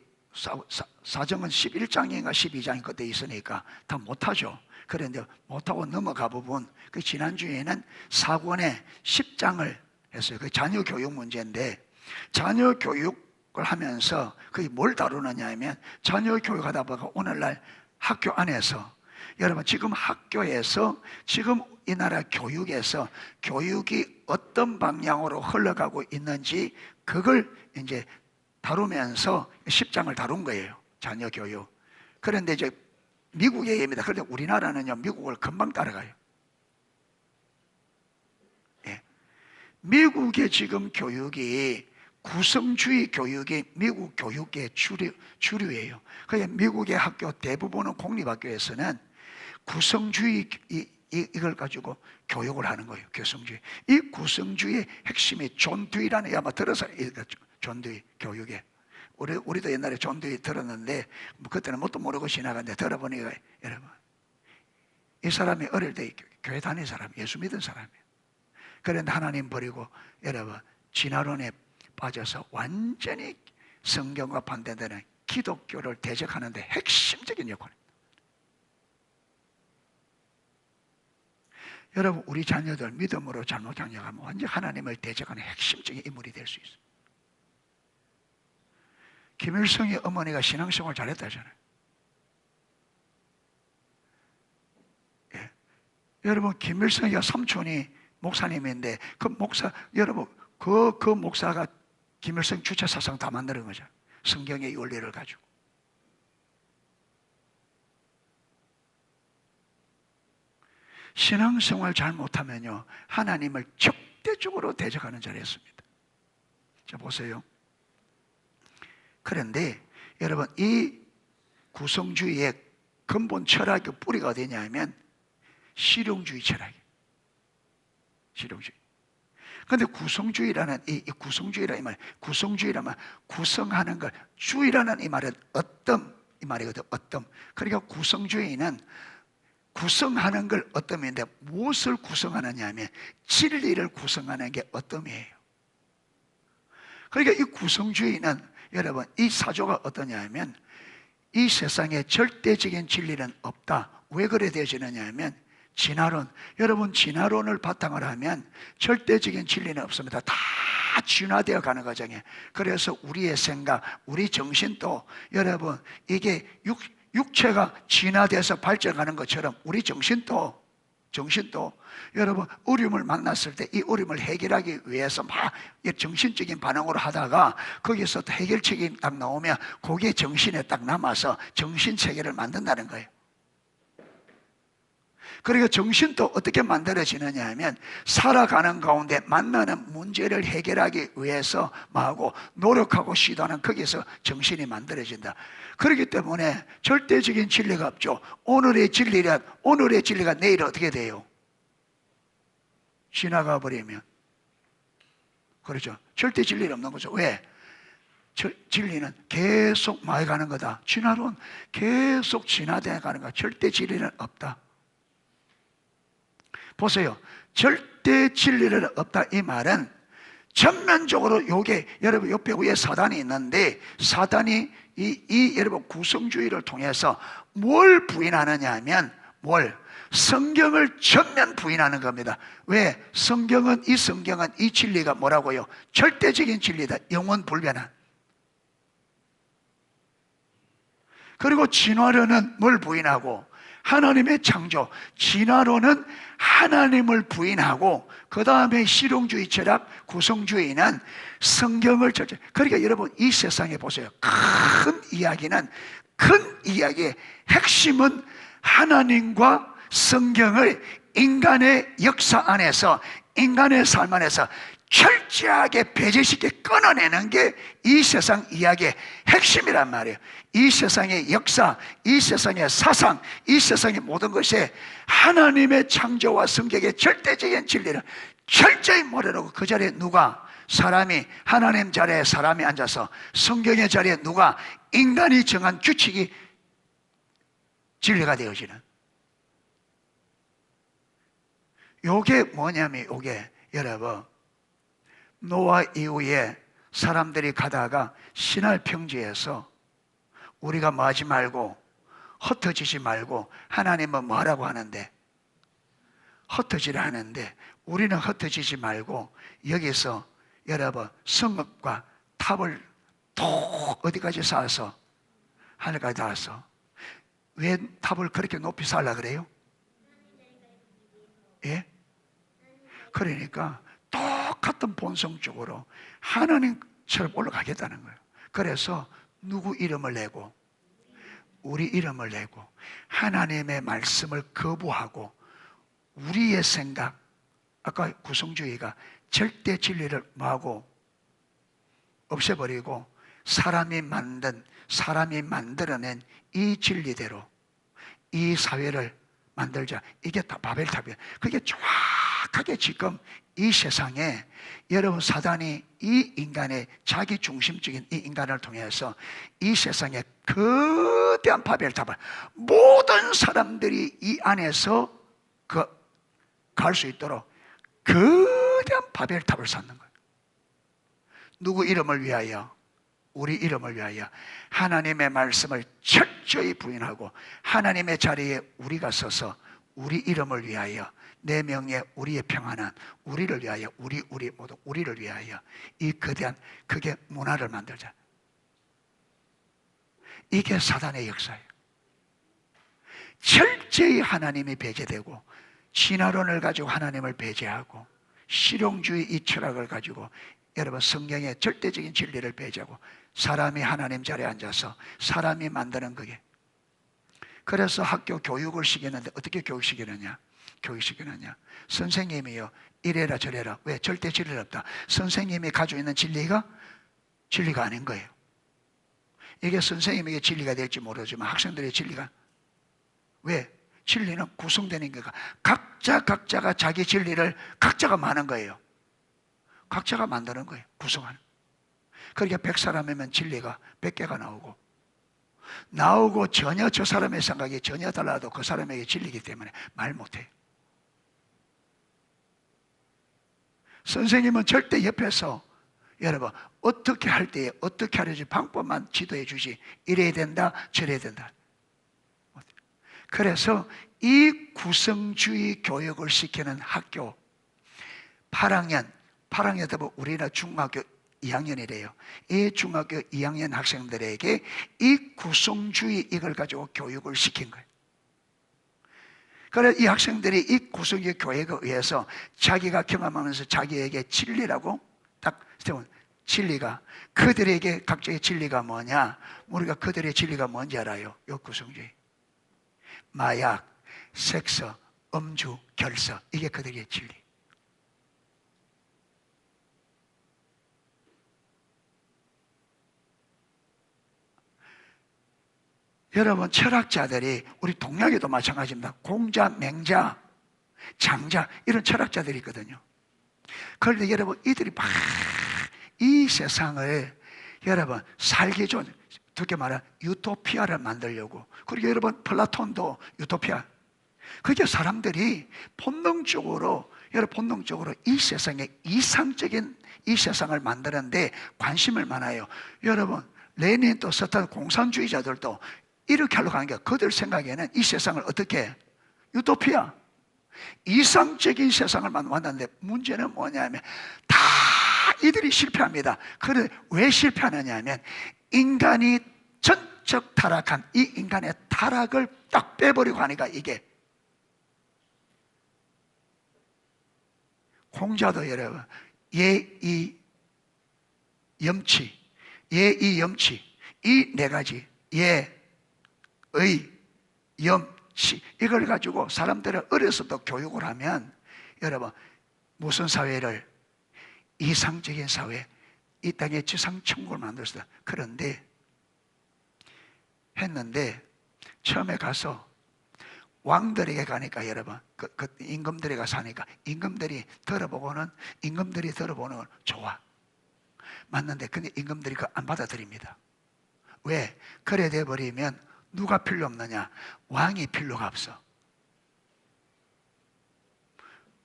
사정은 11장인가 12장이 그때 있으니까 다 못하죠. 그런데 못하고 넘어가 부분, 그 지난주에는 사권에 10장을 했어요. 그 자녀 교육 문제인데 자녀 교육을 하면서 그게 뭘 다루느냐 하면, 자녀 교육하다 보니까 오늘날 학교 안에서, 여러분 지금 학교에서, 지금 이 나라 교육에서 교육이 어떤 방향으로 흘러가고 있는지 그걸 이제 다루면서 10장을 다룬 거예요. 자녀 교육. 그런데 이제 미국의 예입니다. 그런데 우리나라는요, 미국을 금방 따라가요. 예. 미국의 지금 교육이, 구성주의 교육이 미국 교육의 주류예요. 그러니까 미국의 학교 대부분은 공립학교에서는 구성주의 이걸 가지고 교육을 하는 거예요. 구성주의. 이 구성주의의 핵심이 존 듀이라는, 아마 들어서 존 듀이 교육에. 우리도 옛날에 존 듀이 들었는데 그때는 뭣도 모르고 지나갔는데 들어보니까, 여러분 이 사람이 어릴 때 교회 다닌 사람, 예수 믿은 사람이에요. 그런데 하나님 버리고 여러분 진화론에 빠져서 완전히 성경과 반대되는 기독교를 대적하는 데 핵심적인 역할입니다. 여러분 우리 자녀들 믿음으로 잘못 장려하면 완전 하나님을 대적하는 핵심적인 인물이 될 수 있어요. 김일성의 어머니가 신앙생활 잘했다잖아요. 예. 여러분 김일성이가 삼촌이 목사님인데 그 목사, 여러분 그 목사가 김일성 주체 사상 다 만드는 거죠. 성경의 원리를 가지고. 신앙생활 잘못하면요 하나님을 적대적으로 대적하는 자리였습니다. 자 보세요. 그런데 여러분 이 구성주의의 근본 철학의 뿌리가 어디냐 하면 실용주의 철학이에요. 실용주의. 그런데 구성주의라는 이 구성주의라는 구성하는 걸, 주의라는 이 말은 어떤 이 말이거든. 어떤. 그러니까 구성주의는 구성하는 걸 어떤인데 무엇을 구성하느냐 하면 진리를 구성하는 게 어떤이에요. 그러니까 이 구성주의는 여러분 이 사조가 어떠냐 하면 이 세상에 절대적인 진리는 없다. 왜 그래 되어지느냐 하면 진화론. 여러분 진화론을 바탕으로 하면 절대적인 진리는 없습니다. 다 진화되어 가는 과정이에요. 그래서 우리의 생각, 우리 정신도 여러분 이게 육체가 진화돼서 발전하는 것처럼 우리 정신도 여러분 어려움을 만났을 때 이 어려움을 해결하기 위해서 막 정신적인 반응으로 하다가 거기서 해결책이 딱 나오면 그게 정신에 딱 남아서 정신체계를 만든다는 거예요. 그러니까 정신도 어떻게 만들어지느냐 하면 살아가는 가운데 만나는 문제를 해결하기 위해서 하고 노력하고 시도하는, 거기서 정신이 만들어진다. 그렇기 때문에 절대적인 진리가 없죠. 오늘의 진리가 내일 어떻게 돼요? 지나가 버리면. 그렇죠. 절대 진리는 없는 거죠. 왜? 진리는 계속 마해가는 거다. 진화론 계속 진화되어 가는 거다. 절대 진리는 없다. 보세요. 절대 진리는 없다. 이 말은 전면적으로 요게 여러분 옆에 위에 사단이 있는데 사단이 이 여러분 구성주의를 통해서 뭘 부인하느냐 하면 성경을 전면 부인하는 겁니다. 왜? 성경은 이 진리가 뭐라고요? 절대적인 진리다. 영원 불변한. 그리고 진화론은 뭘 부인하고? 하나님의 창조. 진화론은 하나님을 부인하고 그 다음에 실용주의 철학, 구성주의는 성경을 그러니까 여러분 이 세상에 보세요. 큰 이야기의 핵심은 하나님과 성경을 인간의 역사 안에서, 인간의 삶 안에서 철저하게 배제시켜 끊어내는 게 이 세상 이야기의 핵심이란 말이에요. 이 세상의 역사, 이 세상의 사상, 이 세상의 모든 것이 하나님의 창조와 성경의 절대적인 진리를 철저히 모르고 그 자리에 누가, 사람이, 하나님 자리에 사람이 앉아서 성경의 자리에 누가, 인간이 정한 규칙이 진리가 되어지는. 요게 뭐냐면 요게 여러분 노아 이후에 사람들이 가다가 신할 평지에서 우리가 뭐 하지 말고 흩어지지 말고, 하나님은 뭐라고 하는데 흩어지라 하는데 우리는 흩어지지 말고 여기서 여러분 성읍과 탑을 또 어디까지 쌓아서 하늘까지 닿았어. 왜 탑을 그렇게 높이 쌓으려 그래요? 예? 그러니까 똑같은 본성적으로 하나님처럼 올라가겠다는 거예요. 그래서 누구 이름을 내고 우리 이름을 내고 하나님의 말씀을 거부하고 우리의 생각, 아까 구성주의가 절대 진리를 뭐하고 없애버리고 사람이 만들어낸 이 진리대로 이 사회를 만들자. 이게 다 바벨탑이에요. 그게 정확하게 지금 이 세상에 여러분 사단이 이 인간의 자기 중심적인 이 인간을 통해서 이 세상에 거대한 바벨탑을 모든 사람들이 이 안에서 갈 수 있도록 거대한 바벨탑을 쌓는 거예요. 누구 이름을 위하여? 우리 이름을 위하여 하나님의 말씀을 철저히 부인하고 하나님의 자리에 우리가 서서 우리 이름을 위하여 내 명예 우리의 평안한 우리를 위하여 우리 모두 우리를 위하여 이 거대한 그게 문화를 만들자. 이게 사단의 역사예요. 철저히 하나님이 배제되고 진화론을 가지고 하나님을 배제하고 실용주의 이 철학을 가지고 여러분 성경의 절대적인 진리를 배제하고 사람이 하나님 자리에 앉아서 사람이 만드는 그게. 그래서 학교 교육을 시키는데 어떻게 교육시키느냐? 선생님이요 이래라 저래라. 왜? 절대 진리가 없다. 선생님이 가지고 있는 진리가 아닌 거예요. 이게 선생님에게 진리가 될지 모르지만 학생들의 진리가. 왜? 진리는 구성되는 거가 각자가 자기 진리를 각자가 많은 거예요. 각자가 만드는 거예요. 구성하는. 그러니까 100사람이면 진리가 100개가 나오고 전혀 저 사람의 생각이 전혀 달라도 그 사람에게 진리이기 때문에 말 못해요. 선생님은 절대 옆에서 여러분 어떻게 할 때에 어떻게 하려지 방법만 지도해 주지 이래야 된다 저래야 된다. 그래서 이 구성주의 교육을 시키는 학교 8학년 되면 우리나라 중학교 2학년이래요. 이 중학교 2학년 학생들에게 이 구성주의 이걸 가지고 교육을 시킨 거예요. 그래서 이 학생들이 이 구성주의 교육에 의해서 자기가 경험하면서 자기에게 진리라고 딱 세운 진리가 그들에게 각자의 진리가 뭐냐? 우리가 그들의 진리가 뭔지 알아요? 이 구성주의. 마약, 섹스, 음주, 결석 이게 그들의 진리. 여러분 철학자들이 우리 동양에도 마찬가지입니다. 공자, 맹자, 장자 이런 철학자들이 있거든요. 그런데 여러분 이들이 막 이 세상을 여러분 살기 좋은 어떻게 말하면 유토피아를 만들려고. 그리고 여러분 플라톤도 유토피아. 그게 사람들이 본능적으로 이 세상에 이상적인 이 세상을 만드는데 관심을 많아요. 여러분 레닌도 스탈린 공산주의자들도 이렇게 하려고 하는 게 그들 생각에는 이 세상을 어떻게 유토피아 이상적인 세상을 만드는데 문제는 뭐냐면 다 이들이 실패합니다. 그런데 왜 실패하느냐 하면 인간이 전적 타락한 이 인간의 타락을 딱 빼버리고 하니까 이게 공자도 여러분 예의 염치 이 네 가지 예의 염치 이걸 가지고 사람들을 어려서부터 교육을 하면 여러분 무슨 사회를 이상적인 사회 이 땅에 지상천국을 만들었어요. 그런데 했는데 처음에 가서 왕들에게 가니까 여러분 그 임금들에게 사니까 임금들이 들어보고는 좋아 맞는데 근데 임금들이 그거 안 받아들입니다. 왜? 그래 돼버리면 누가 필요 없느냐? 왕이 필요가 없어.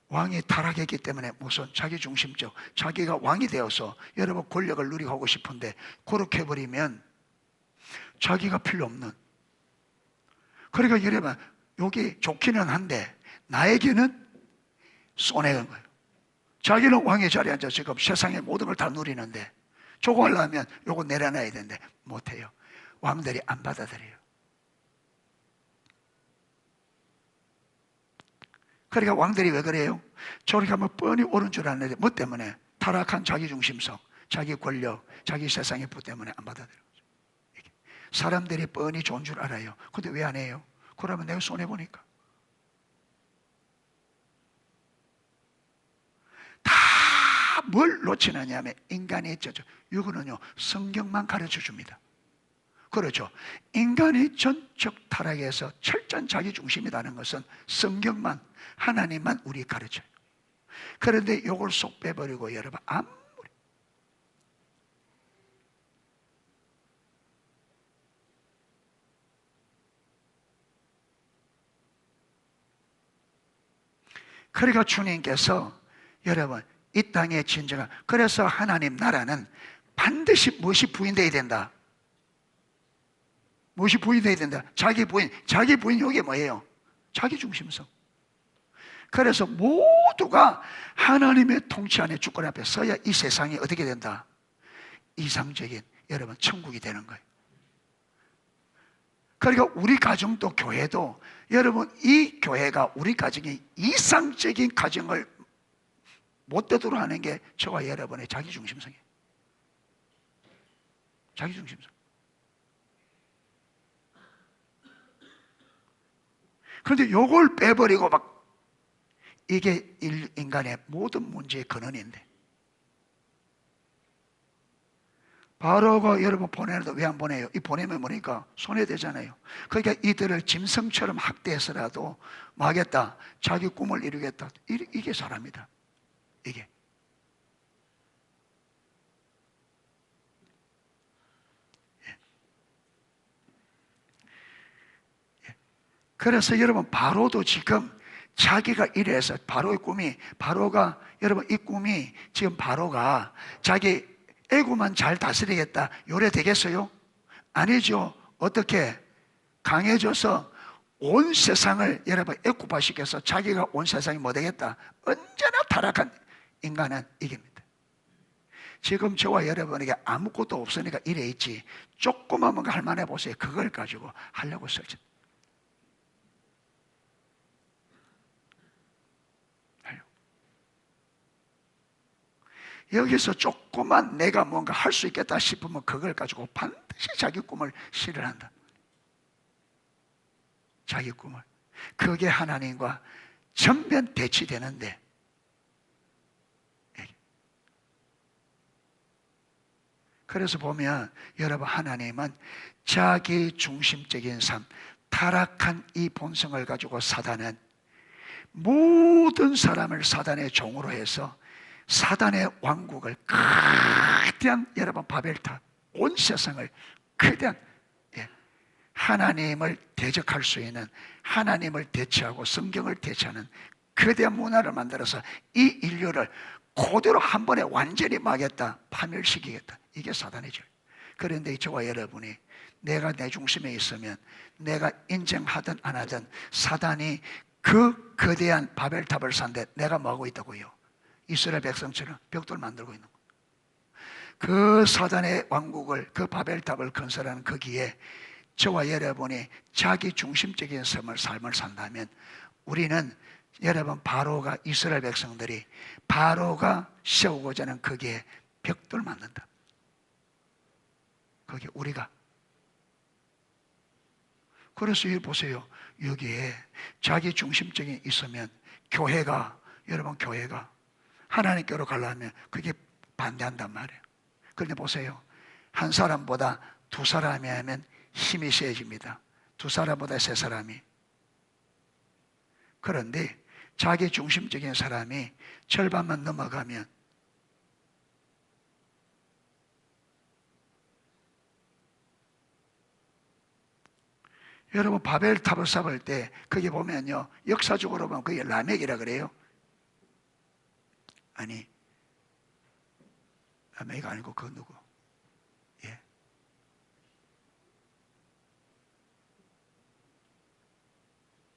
왕이 타락했기 때문에 무슨 자기중심적 자기가 왕이 되어서 여러분 권력을 누리고 하고 싶은데 그렇게 해버리면 자기가 필요 없는. 그러니까 여러분 여기 좋기는 한데 나에게는 손해인 거예요. 자기는 왕의 자리에 앉아 지금 세상의 모든 걸 다 누리는데 저거 하려면 요거 내려놔야 되는데 못해요. 왕들이 안 받아들여요. 그러니까 왕들이 왜 그래요? 저렇게 하면 뻔히 옳은 줄 아는데 뭐 때문에? 타락한 자기중심성, 자기 권력, 자기 세상의 부 때문에 안 받아들여요. 사람들이 뻔히 좋은 줄 알아요. 근데 왜 안 해요? 그러면 내가 손해보니까. 다 뭘 놓치느냐면 인간의 이거는요 성경만 가르쳐 줍니다. 그렇죠. 인간의 전적 타락에서 철저한 자기중심이라는 것은 성경만, 하나님만 우리 가르쳐요. 그런데 이걸 쏙 빼버리고 여러분 아무리 그러니까 주님께서 여러분 이 땅의 진정한, 그래서 하나님 나라는 반드시 무엇이 부인되어야 된다. 무엇이 부인되어야 된다. 자기 부인 이게 뭐예요? 자기중심성. 그래서 모두가 하나님의 통치 안에 주권 앞에 서야 이 세상이 어떻게 된다? 이상적인 여러분 천국이 되는 거예요. 그러니까 우리 가정도 교회도 여러분 이 교회가 우리 가정이 이상적인 가정을 못 되도록 하는 게 저와 여러분의 자기중심성이에요. 자기중심성. 그런데 요걸 빼버리고 막 이게 인간의 모든 문제의 근원인데 바로가 여러분 보내는데 왜 안 보내요? 이 보내면 뭐니까 손해되잖아요. 그러니까 이들을 짐승처럼 학대해서라도 뭐 하겠다, 자기 꿈을 이루겠다. 이게 사람이다. 이게 그래서 여러분 바로도 지금 자기가 이래서 바로의 꿈이, 바로가 여러분 이 꿈이 지금 바로가 자기 애고만 잘 다스리겠다 요래 되겠어요? 아니죠. 어떻게 강해져서 온 세상을 여러분 애굽화시켜서 자기가 온 세상이 뭐 되겠다. 언제나 타락한 인간은 이깁니다. 지금 저와 여러분에게 아무것도 없으니까 이래 있지 조그만 뭔가 할만해 보세요. 그걸 가지고 하려고 설치. 여기서 조그만 내가 뭔가 할 수 있겠다 싶으면 그걸 가지고 반드시 자기 꿈을 실현한다. 자기 꿈을. 그게 하나님과 전면 대치되는데 그래서 보면 여러분 하나님은 자기 중심적인 삶, 타락한 이 본성을 가지고 사단은 모든 사람을 사단의 종으로 해서 사단의 왕국을 거대한 여러분 바벨탑 온 세상을 거대한 하나님을 대적할 수 있는, 하나님을 대체하고 성경을 대체하는 거대한 문화를 만들어서 이 인류를 그대로 한 번에 완전히 막겠다, 파멸시키겠다. 이게 사단의 죄. 그런데 저와 여러분이 내가 내 중심에 있으면 내가 인정하든 안 하든 사단이 그 거대한 바벨탑을 산데 내가 뭐하고 있다고요? 이스라엘 백성처럼 벽돌 만들고 있는 거예요. 그 사단의 왕국을, 그 바벨탑을 건설하는 거기에 저와 여러분이 자기 중심적인 삶을 산다면 우리는 여러분 바로가, 이스라엘 백성들이 바로가 세우고자 하는 거기에 벽돌 만든다. 거기 우리가. 그래서 여기 보세요. 여기에 자기 중심적인 있으면 교회가, 여러분 교회가 하나님께로 가려면 그게 반대한단 말이에요. 그런데 보세요. 한 사람보다 두 사람이 하면 힘이 세집니다. 두 사람보다 세 사람이. 그런데 자기 중심적인 사람이 절반만 넘어가면 여러분 바벨탑을 쌓을 때 거기 보면요 역사적으로 보면 그게 라멕이라 그래요. 아니 라멕이 아니고 그 누구? 예.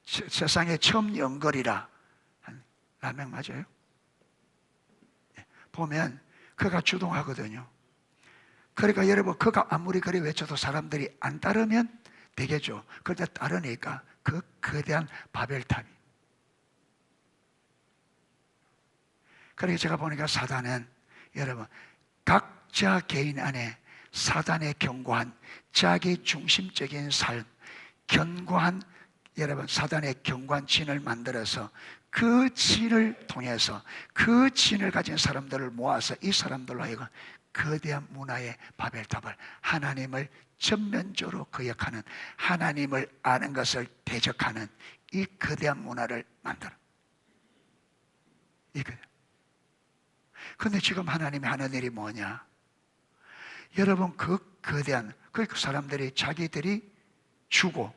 세상에 처음 연결이라 라멕 맞아요? 보면 그가 주동하거든요. 그러니까 여러분, 그가 아무리 그리 외쳐도 사람들이 안 따르면 되겠죠. 그런데 따르니까 그 거대한 바벨탑이. 그러니까 제가 보니까 사단은 여러분, 각자 개인 안에 사단의 견고한 자기 중심적인 삶, 견고한 여러분 사단의 견고한 진을 만들어서 그 진을 통해서 그 진을 가진 사람들을 모아서 이 사람들로 하여금 거대한 문화의 바벨탑을, 하나님을 전면적으로 거역하는, 하나님을 아는 것을 대적하는 이 거대한 문화를 만들어. 이거예요. 근데 지금 하나님이 하는 일이 뭐냐? 여러분, 그 거대한, 그 사람들이 자기들이 주고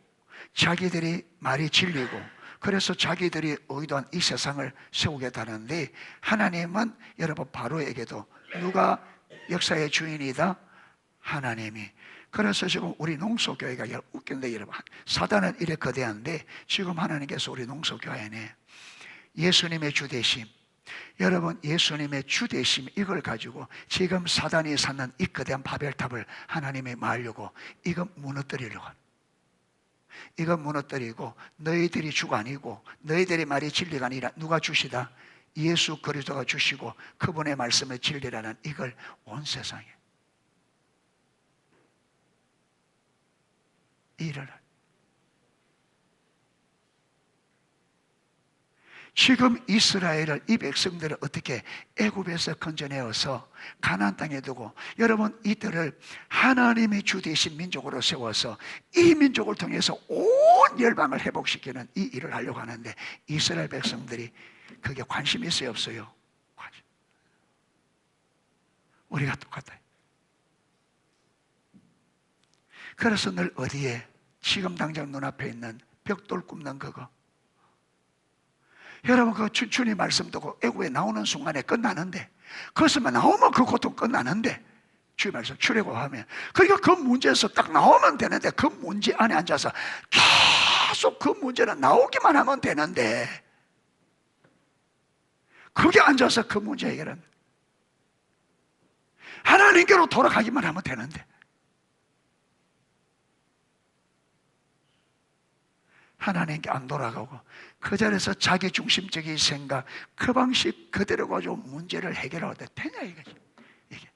자기들이 말이 진리고 그래서 자기들이 의도한 이 세상을 세우겠다는데, 하나님은 여러분 바로에게도 누가 역사의 주인이다? 하나님이. 그래서 지금 우리 농소교회가 웃긴데, 여러분, 사단은 이래 거대한데 지금 하나님께서 우리 농소교회에 예수님의 주대심, 여러분 예수님의 주대심, 이걸 가지고 지금 사단이 쌓는 이 거대한 바벨탑을 하나님이 말려고 이거 무너뜨리려고 하는, 이거 무너뜨리고, 너희들이 주가 아니고 너희들의 말이 진리가 아니라 누가 주시다? 예수 그리스도가 주시고 그분의 말씀의 진리라는 이걸 온 세상에 일을. 지금 이스라엘을, 이 백성들을 어떻게 애굽에서 건져내어서 가나안 땅에 두고, 여러분 이들을 하나님의 주 되신 민족으로 세워서 이 민족을 통해서 온 열방을 회복시키는 이 일을 하려고 하는데, 이스라엘 백성들이 그게 관심이 있어요, 없어요? 관심. 우리가 똑같아요. 그래서 늘 어디에, 지금 당장 눈앞에 있는 벽돌 굽는 그거, 여러분 그 주님 말씀 듣고 애굽에 나오는 순간에 끝나는데, 그것만 나오면 그 고통 끝나는데, 주님 말씀 출애굽하면, 그러니까 그 문제에서 딱 나오면 되는데, 그 문제 안에 앉아서 계속 그 문제는 나오기만 하면 되는데, 거기 앉아서 그 문제 해결은 하나님께로 돌아가기만 하면 되는데, 하나님께 안 돌아가고 그 자리에서 자기 중심적인 생각, 그 방식 그대로 가지고 문제를 해결하도 되냐 이거지. 이게.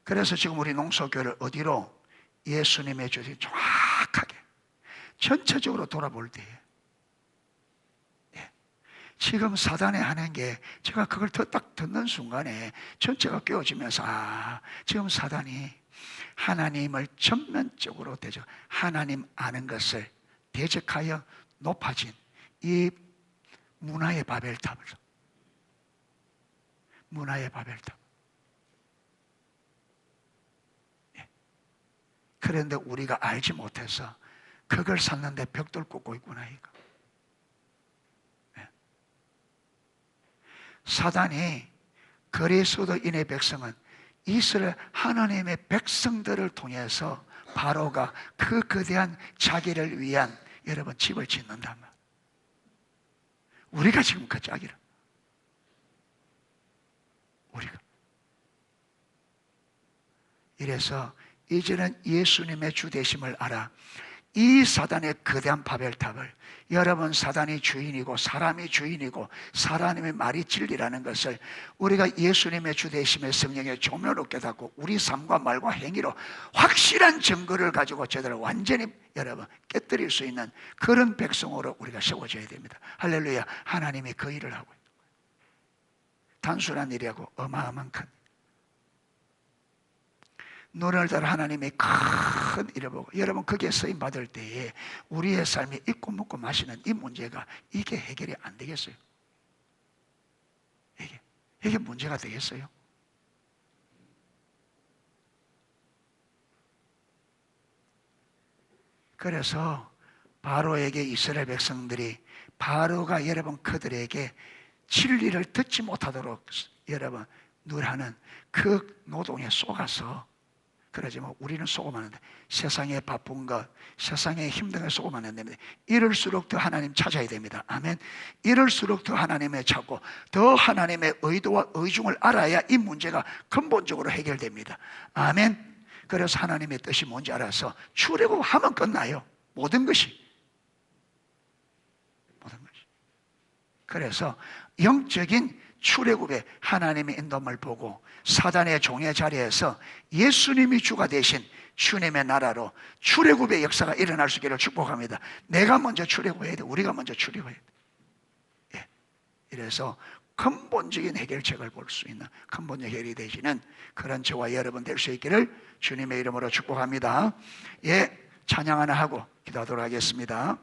그래서 지금 우리 농소교를 어디로? 예수님의 주신 정확하게 전체적으로 돌아볼 때에, 지금 사단이 하는 게, 제가 그걸 딱 듣는 순간에 전체가 깨어지면서, 지금 사단이 하나님을 전면적으로 대적, 하나님 아는 것을 대적하여 높아진 이 문화의 바벨탑을, 문화의 바벨탑. 그런데 우리가 알지 못해서 그걸 샀는데 벽돌 꽂고 있구나 이거. 사단이, 그리스도 인의 백성은 이스라엘 하나님의 백성들을 통해서 바로가 그 거대한 자기를 위한 여러분 집을 짓는단 말이에요. 우리가 지금 그 자기를, 우리가. 이래서 이제는 예수님의 주되심을 알아. 이 사단의 거대한 바벨탑을, 여러분 사단이 주인이고 사람이 주인이고 사람의 말이 진리라는 것을 우리가 예수님의 주되심의 성령의 조명으로 깨닫고 우리 삶과 말과 행위로 확실한 증거를 가지고 저들을 완전히 여러분 깨뜨릴 수 있는 그런 백성으로 우리가 세워져야 됩니다. 할렐루야. 하나님이 그 일을 하고 있는 거예요. 단순한 일이하고 어마어마한 큰, 눈을 들어 하나님의 큰 일을 보고, 여러분 거기에 쓰임 받을 때에 우리의 삶이 잊고 먹고 마시는 이 문제가, 이게 해결이 안 되겠어요? 이게 문제가 되겠어요? 그래서 바로에게 이스라엘 백성들이, 바로가 여러분 그들에게 진리를 듣지 못하도록 여러분 늘 하는 그 노동에 속아서 그러지 우리는 속으면 안 돼. 세상에 바쁜 것, 세상에 힘든 것 속으면 안 됩니다. 이럴수록 더 하나님 찾아야 됩니다. 아멘. 이럴수록 더 하나님을 찾고 더 하나님의 의도와 의중을 알아야 이 문제가 근본적으로 해결됩니다. 아멘. 그래서 하나님의 뜻이 뭔지 알아서 출애굽하면 끝나요. 모든 것이. 그래서 영적인 출애굽에 하나님의 인도함을 보고 사단의 종의 자리에서 예수님이 주가 되신 주님의 나라로 출애굽의 역사가 일어날 수 있기를 축복합니다. 내가 먼저 출애굽해야 돼. 우리가 먼저 출애굽해야 돼. 예. 이래서 근본적인 해결책을 볼 수 있는 근본적 해결이 되시는 그런 저와 여러분 될 수 있기를 주님의 이름으로 축복합니다. 예, 찬양 하나 하고 기도하도록 하겠습니다.